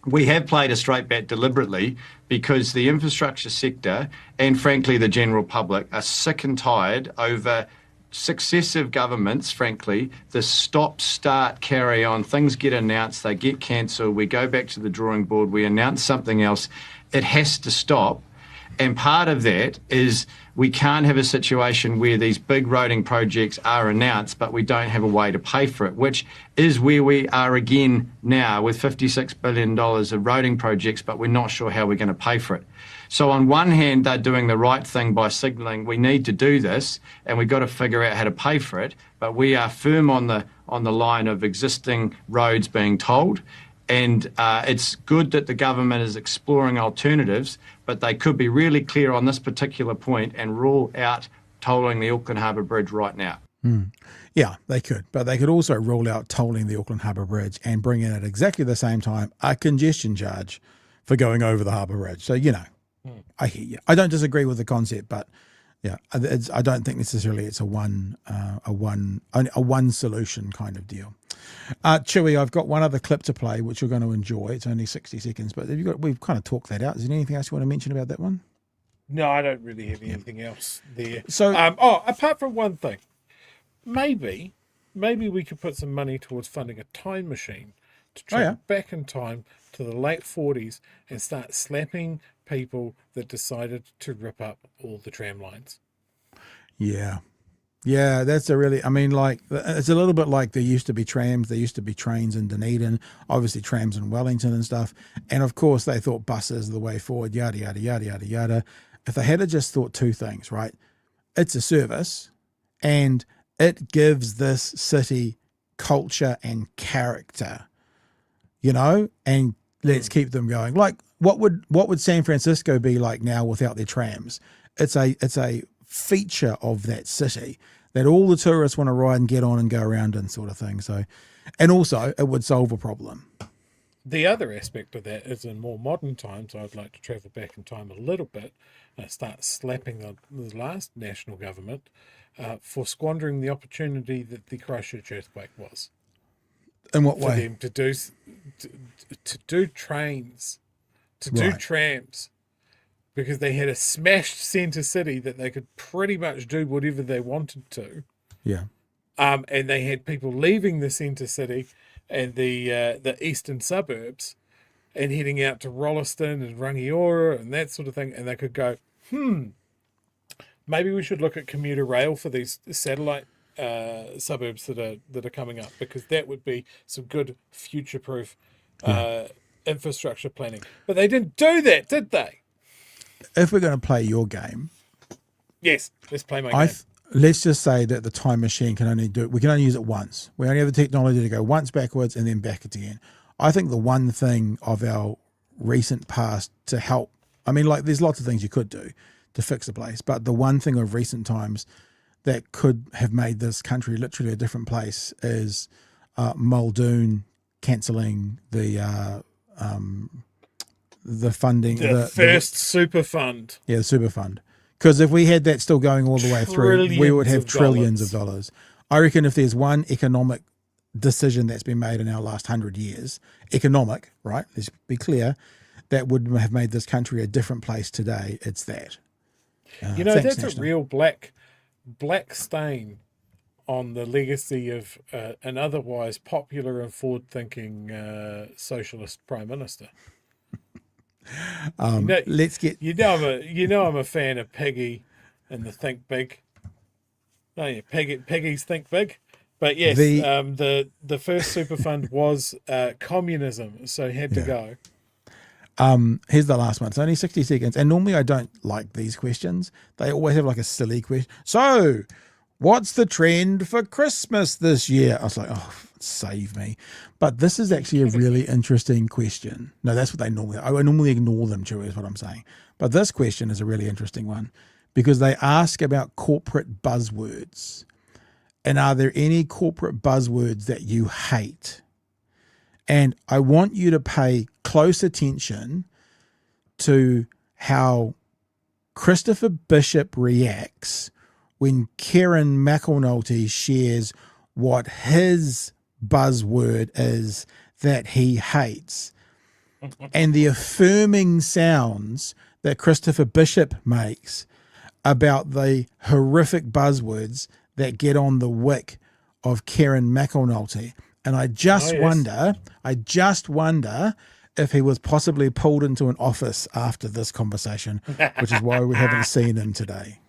We have played a straight bet deliberately because the infrastructure sector and, frankly, the general public are sick and tired over successive governments, frankly, the stop, start, carry on. Things get announced, they get cancelled, we go back to the drawing board, we announce something else. It has to stop. And part of that is we can't have a situation where these big roading projects are announced, but we don't have a way to pay for it, which is where we are again now with $56 billion of roading projects, but we're not sure how we're going to pay for it. So on one hand, they're doing the right thing by signalling we need to do this and we've got to figure out how to pay for it. But we are firm on the line of existing roads being tolled. And it's good that the government is exploring alternatives, but they could be really clear on this particular point and rule out tolling the Auckland Harbour Bridge right now. Yeah, they could. But they could also rule out tolling the Auckland Harbour Bridge and bring in at exactly the same time a congestion charge for going over the Harbour Bridge. So, I hear you. I don't disagree with the concept, but yeah, I don't think necessarily it's a one solution kind of deal. Chewy, I've got one other clip to play, which you're going to enjoy. It's only 60 seconds, but we've kind of talked that out. Is there anything else you want to mention about that one? No, I don't really have anything else there. So, apart from one thing, maybe we could put some money towards funding a time machine to travel back in time to the late 40s and start slapping people that decided to rip up all the tram lines. Yeah. Yeah, that's a really, I mean, like, it's a little bit like there used to be trams, there used to be trains in Dunedin, obviously trams in Wellington and stuff. And of course, they thought buses are the way forward, yada, yada, yada, yada, yada. If they had just thought two things, right? It's a service and it gives this city culture and character, you know, and let's keep them going. Like, what would San Francisco be like now without their trams? It's a feature of that city that all the tourists want to ride and get on and go around and sort of thing. So, and also it would solve a problem. The other aspect of that is in more modern times, I'd like to travel back in time a little bit and start slapping the last national government for squandering the opportunity that the Christchurch earthquake was. In what way? For them to do trains, to do trams, because they had a smashed centre city that they could pretty much do whatever they wanted to. Yeah. And they had people leaving the centre city and the eastern suburbs and heading out to Rolleston and Rangiora and that sort of thing, and they could go, maybe we should look at commuter rail for these satellite suburbs that are coming up, because that would be some good future-proof infrastructure planning. But they didn't do that, did they? If we're going to play your game, yes, let's play my game. Let's just say that the time machine can only we can only use it once. We only have the technology to go once backwards and then back again. I think the one thing of our recent past to help, I mean, like, there's lots of things you could do to fix the place, but the one thing of recent times that could have made this country literally a different place is Muldoon cancelling the funding, the first super fund. Yeah, the super fund. Because if we had that still going all the way through, we would have trillions of dollars. I reckon if there's one economic decision that's been made in our last 100 years, economic, right? Let's be clear, that would have made this country a different place today. It's that. That's National. A real black stain on the legacy of an otherwise popular and forward-thinking socialist prime minister. Let's get. I'm a fan of Peggy and the Think Big. Oh yeah, Peggy's Think Big. But yes, the first super fund was communism, so it had to go. Here's the last one. It's only 60 seconds, and normally I don't like these questions. They always have like a silly question. So, what's the trend for Christmas this year? I was like, oh, save me. But this is actually a really interesting question. No, that's what I normally ignore them, Chewie, is what I'm saying. But this question is a really interesting one because they ask about corporate buzzwords. And are there any corporate buzzwords that you hate? And I want you to pay close attention to how Christopher Bishop reacts when Kieran McAnulty shares what his buzzword is that he hates, and the affirming sounds that Christopher Bishop makes about the horrific buzzwords that get on the wick of Kieran McAnulty. And I just wonder if he was possibly pulled into an office after this conversation, which is why we haven't seen him today.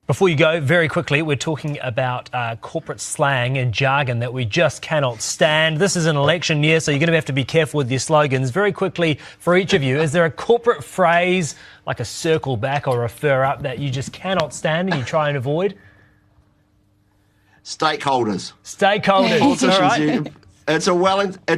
Before you go, very quickly, we're talking about corporate slang and jargon that we just cannot stand. This is an election year, so you're going to have to be careful with your slogans. Very quickly, for each of you, is there a corporate phrase, like a circle back or refer up, that you just cannot stand and you try and avoid? Stakeholders. Politicians, all right. It's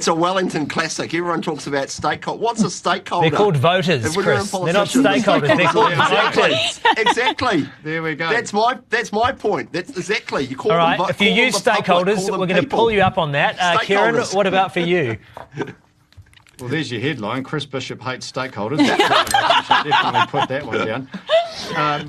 a Wellington classic. Everyone talks about stakeholder. What's a stakeholder? They're called voters, Chris. They're not stakeholders. They're called voters. Exactly. There we go. That's my point. That's exactly. You call all right. them, if you use stakeholders, we're going to pull you up on that. Kieran, what about for you? Well, there's your headline. Chris Bishop hates stakeholders. I should definitely put that one down.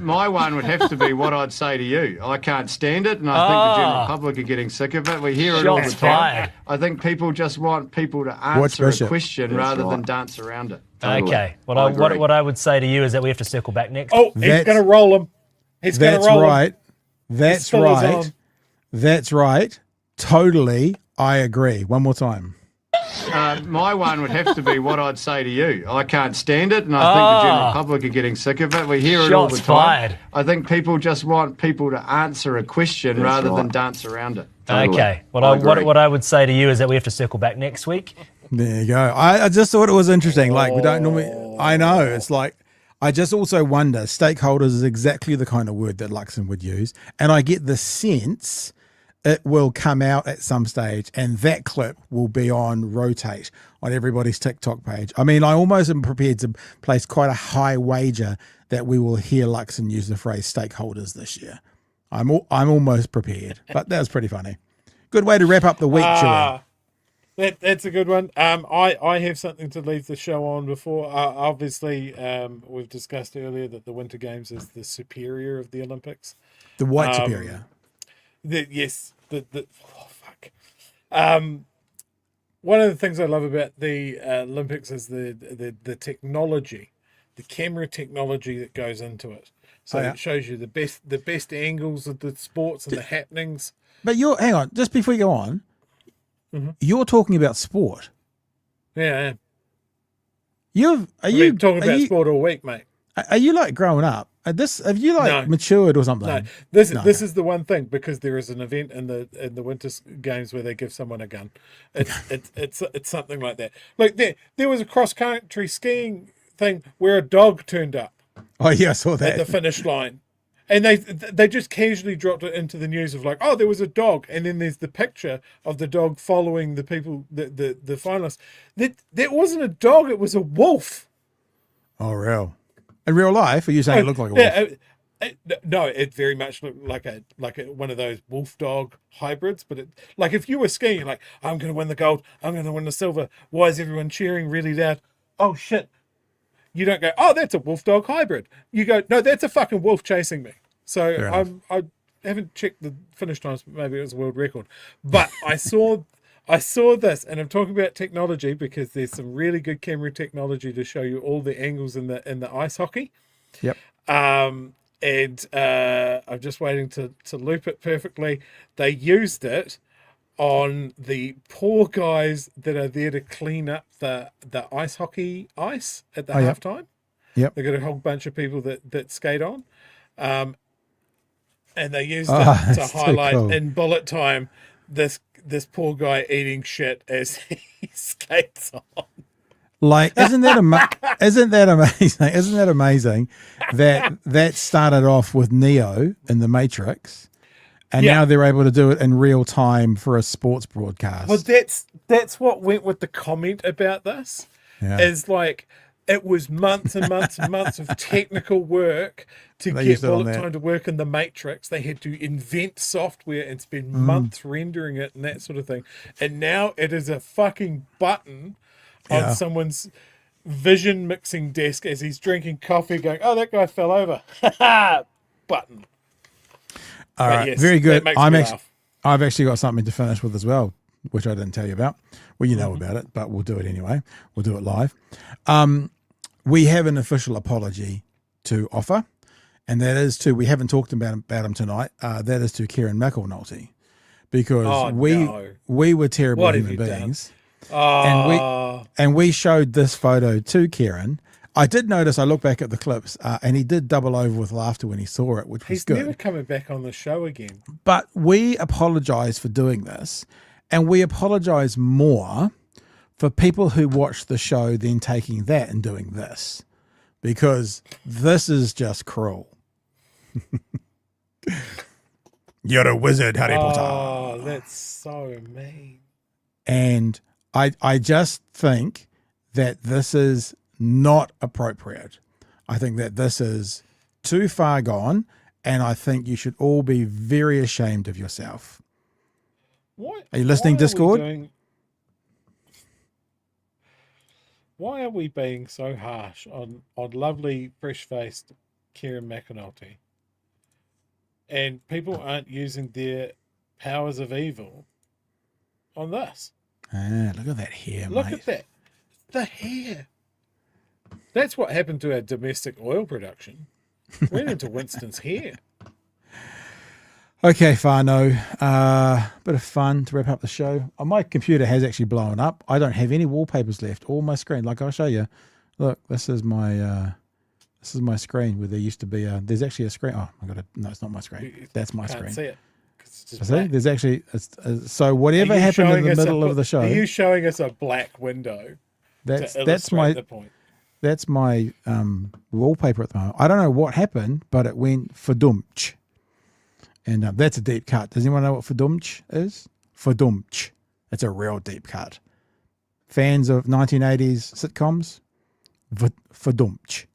My one would have to be what I'd say to you. I can't stand it, and I think the general public are getting sick of it. We hear it all the time. Fired. I think people just want people to answer a question rather than dance around it. Totally. Okay. What I would say to you is that we have to circle back next. Oh, he's going to roll him. He's going to roll him. That's right. That's right. Totally, I agree. One more time. my one would have to be what I'd say to you. I can't stand it, and I think the general public are getting sick of it. We hear it all the Shots time. fired. I think people just want people to answer a question rather than dance around it. Totally. Okay. What I would say to you is that we have to circle back next week. There you go. I just thought it was interesting. Like, we don't normally, I know, it's like, I just also wonder, stakeholders is exactly the kind of word that Luxon would use. And I get the sense it will come out at some stage and that clip will be on rotate on everybody's TikTok page. I mean, I almost am prepared to place quite a high wager that we will hear Luxon use the phrase stakeholders this year. I'm almost prepared, but that was pretty funny. Good way to wrap up the week, Chewie. That's a good one. I have something to leave the show on before. Obviously, we've discussed earlier that the Winter Games is the superior of the Olympics. The white superior. One of the things I love about the Olympics is the technology, the camera technology that goes into it. So it shows you the best angles of the sports and the happenings. But hang on, just before you go on, you're talking about sport. Yeah. Are you talking about sport all week, mate? Are you like growing up? Have you matured or something? No. This is the one thing, because there is an event in the Winter Games where they give someone a gun. It's something like that. Like there was a cross country skiing thing where a dog turned up. Oh yeah, I saw that at the finish line. And they just casually dropped it into the news of like, oh, there was a dog, and then there's the picture of the dog following the people, the finalists. That wasn't a dog; it was a wolf. Oh, real? In real life, are you saying it looked like a wolf? No, it very much looked like one of those wolf dog hybrids. But like if you were skiing, you're like, I'm going to win the gold, I'm going to win the silver. Why is everyone cheering really loud? Oh shit! You don't go, oh, that's a wolf dog hybrid. You go, no, that's a fucking wolf chasing me. So I haven't checked the finish times, but maybe it was a world record. But I saw this, and I'm talking about technology because there's some really good camera technology to show you all the angles in the ice hockey. Yep. And I'm just waiting to loop it perfectly. They used it on the poor guys that are there to clean up the ice hockey ice at the halftime. Yep. They've got a whole bunch of people that skate on. And they used it to highlight in bullet time this poor guy eating shit as he skates on. Like, isn't that amazing? Isn't that amazing that started off with Neo in the Matrix, and now they're able to do it in real time for a sports broadcast. Well, that's what went with the comment about this. Is like, it was months and months and months of technical work to get bullet time to work in the Matrix. They had to invent software and spend months rendering it and that sort of thing. And now it is a fucking button on someone's vision mixing desk as he's drinking coffee going, oh, that guy fell over. Button. All right, very good. I've actually got something to finish with as well, which I didn't tell you about. Well, you know about it, but we'll do it anyway. We'll do it live. We have an official apology to offer, and that is we haven't talked about him tonight, that is to Kieran McAnulty, because we were terrible human beings. And we showed this photo to Kieran. I did notice, I looked back at the clips, and he did double over with laughter when he saw it, which was good. He's never coming back on the show again. But we apologise for doing this, and we apologise more for people who watch the show then taking that and doing this, because this is just cruel. You're a wizard, Harry Potter. Oh, that's so mean. And I just think that this is not appropriate. I think that this is too far gone, and I think you should all be very ashamed of yourself. What? Are you listening, Discord? Why are we being so harsh on lovely, fresh-faced Kieran McAnulty? And people aren't using their powers of evil on this. Look at that hair, Look mate. at that. The hair. That's what happened to our domestic oil production. Went into Winston's hair. Okay, Fano. Bit of fun to wrap up the show. My computer has actually blown up. I don't have any wallpapers left. All my screen, like I'll show you. Look, this is my screen where there used to be there's actually a screen. Oh, no, it's not my screen. That's my screen. Can't see it. It's just See, black. there's actually so whatever happened in the middle of the show. Are you showing us a black window? That's the point. That's my wallpaper at the moment. I don't know what happened, but it went fadumch. And that's a deep cut. Does anyone know what fadumch is? Fadumch. It's a real deep cut. Fans of 1980s sitcoms? Fadumch.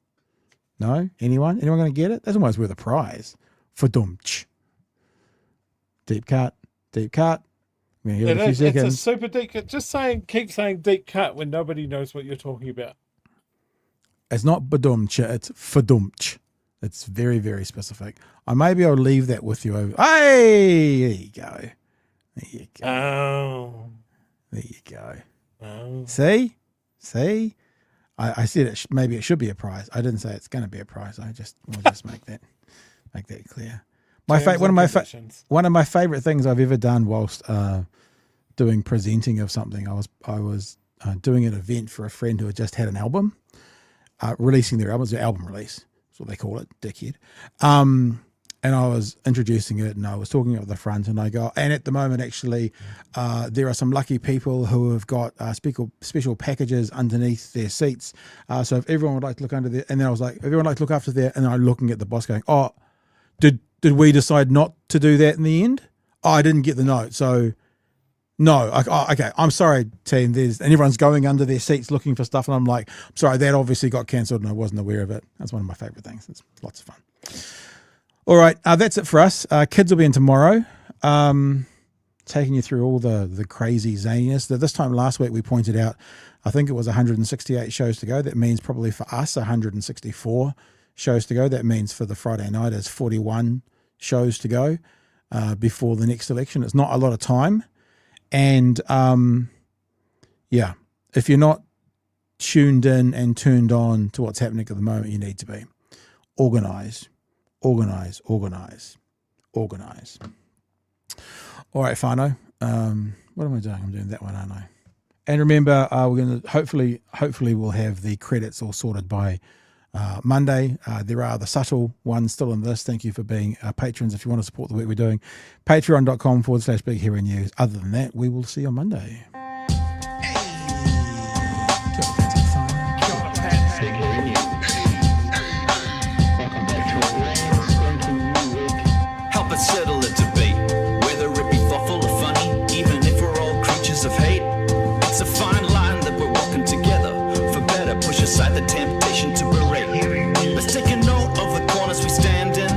No? Anyone? Anyone going to get it? That's almost worth a prize. Fadumch. Deep cut. Deep cut. We're going to give it a few seconds. It's a super deep cut. Just keep saying deep cut when nobody knows what you're talking about. It's not badumch, it's fadumch. It's very, very specific. Maybe I'll leave that with you over. Hey, there you go. There you go. Oh. There you go. Oh. See? I said maybe it should be a prize. I didn't say it's going to be a prize. We'll just make that clear. One of my favorite things I've ever done whilst doing presenting of something. I was doing an event for a friend who had just had an album, releasing their album. It was an album release. That's what they call it, dickhead. And I was introducing it, and I was talking at the front, and I go, and at the moment, actually, there are some lucky people who have got special packages underneath their seats. So if everyone would like to look under there, and then I was like, everyone would like to look after there, and I'm looking at the boss going, oh, did we decide not to do that in the end? Oh, I didn't get the note, so no. Okay, I'm sorry, team. And everyone's going under their seats looking for stuff, and I'm like, I'm sorry, that obviously got cancelled, and I wasn't aware of it. That's one of my favourite things. It's lots of fun. All right, that's it for us. Kids will be in tomorrow, taking you through all the crazy Zionists. This time last week we pointed out, I think it was 168 shows to go. That means probably for us 164 shows to go. That means for the Friday night is 41 shows to go before the next election. It's not a lot of time. And if you're not tuned in and turned on to what's happening at the moment, you need to be. Organise. All right, Fano. What am I doing? I'm doing that one, aren't I? And remember, we're going to hopefully we'll have the credits all sorted by Monday. There are the subtle ones still in this. Thank you for being patrons. If you want to support the work we're doing, patreon.com/Big Hero News. Other than that, we will see you on Monday. Settle a debate, whether it be thoughtful or funny, even if we're all creatures of hate. It's a fine line that we're walking together. For better, push aside the temptation to berate. Let's take a note of the corners we stand in.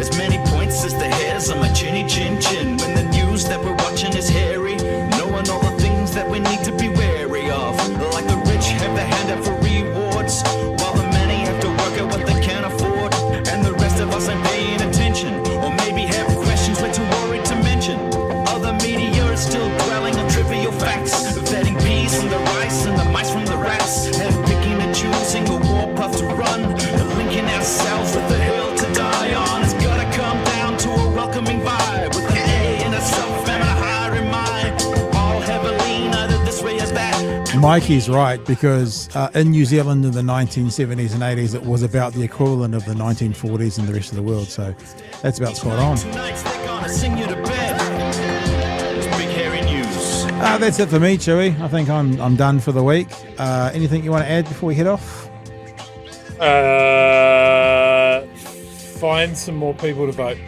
As many points as the hairs on my chinny chin chin. When the news that we're watching is hairy, knowing all the things that we need to be wary of. Like the rich have the hand out for rewards, while the many have to work out what they can't afford. And the rest of us ain't paying attention, or maybe have questions we're too worried to mention. Other media is still dwelling on trivial facts, vetting peas from the rice and the mice from the rats, and picking and choosing a warpath to run, and linking ourselves with the hill to die on. It's gotta come down to a welcoming vibe, with an A and a self and a higher in mind. All heavily either this way or that. Mikey's right, because in New Zealand in the 1970s and 80s, it was about the equivalent of the 1940s in the rest of the world. So that's about spot on. That's it for me, Chewy. I think I'm done for the week. Anything you want to add before we head off? Find some more people to vote.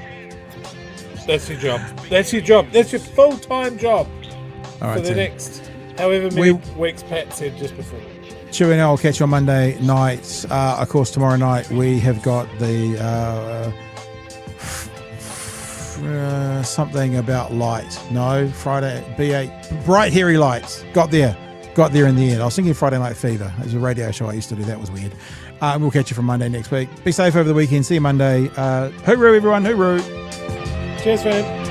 That's your job. That's your full-time job. All right, for the next however many weeks Pat said just before. Chewy and I will catch you on Monday night. Of course, tomorrow night we have got the something about light. No, Friday, B8, bright hairy lights. Got there in the end. I was thinking Friday Night Fever. It was a radio show I used to do. That was weird. We'll catch you from Monday next week. Be safe over the weekend. See you Monday. Hooroo, everyone. Hooroo. Cheers, man.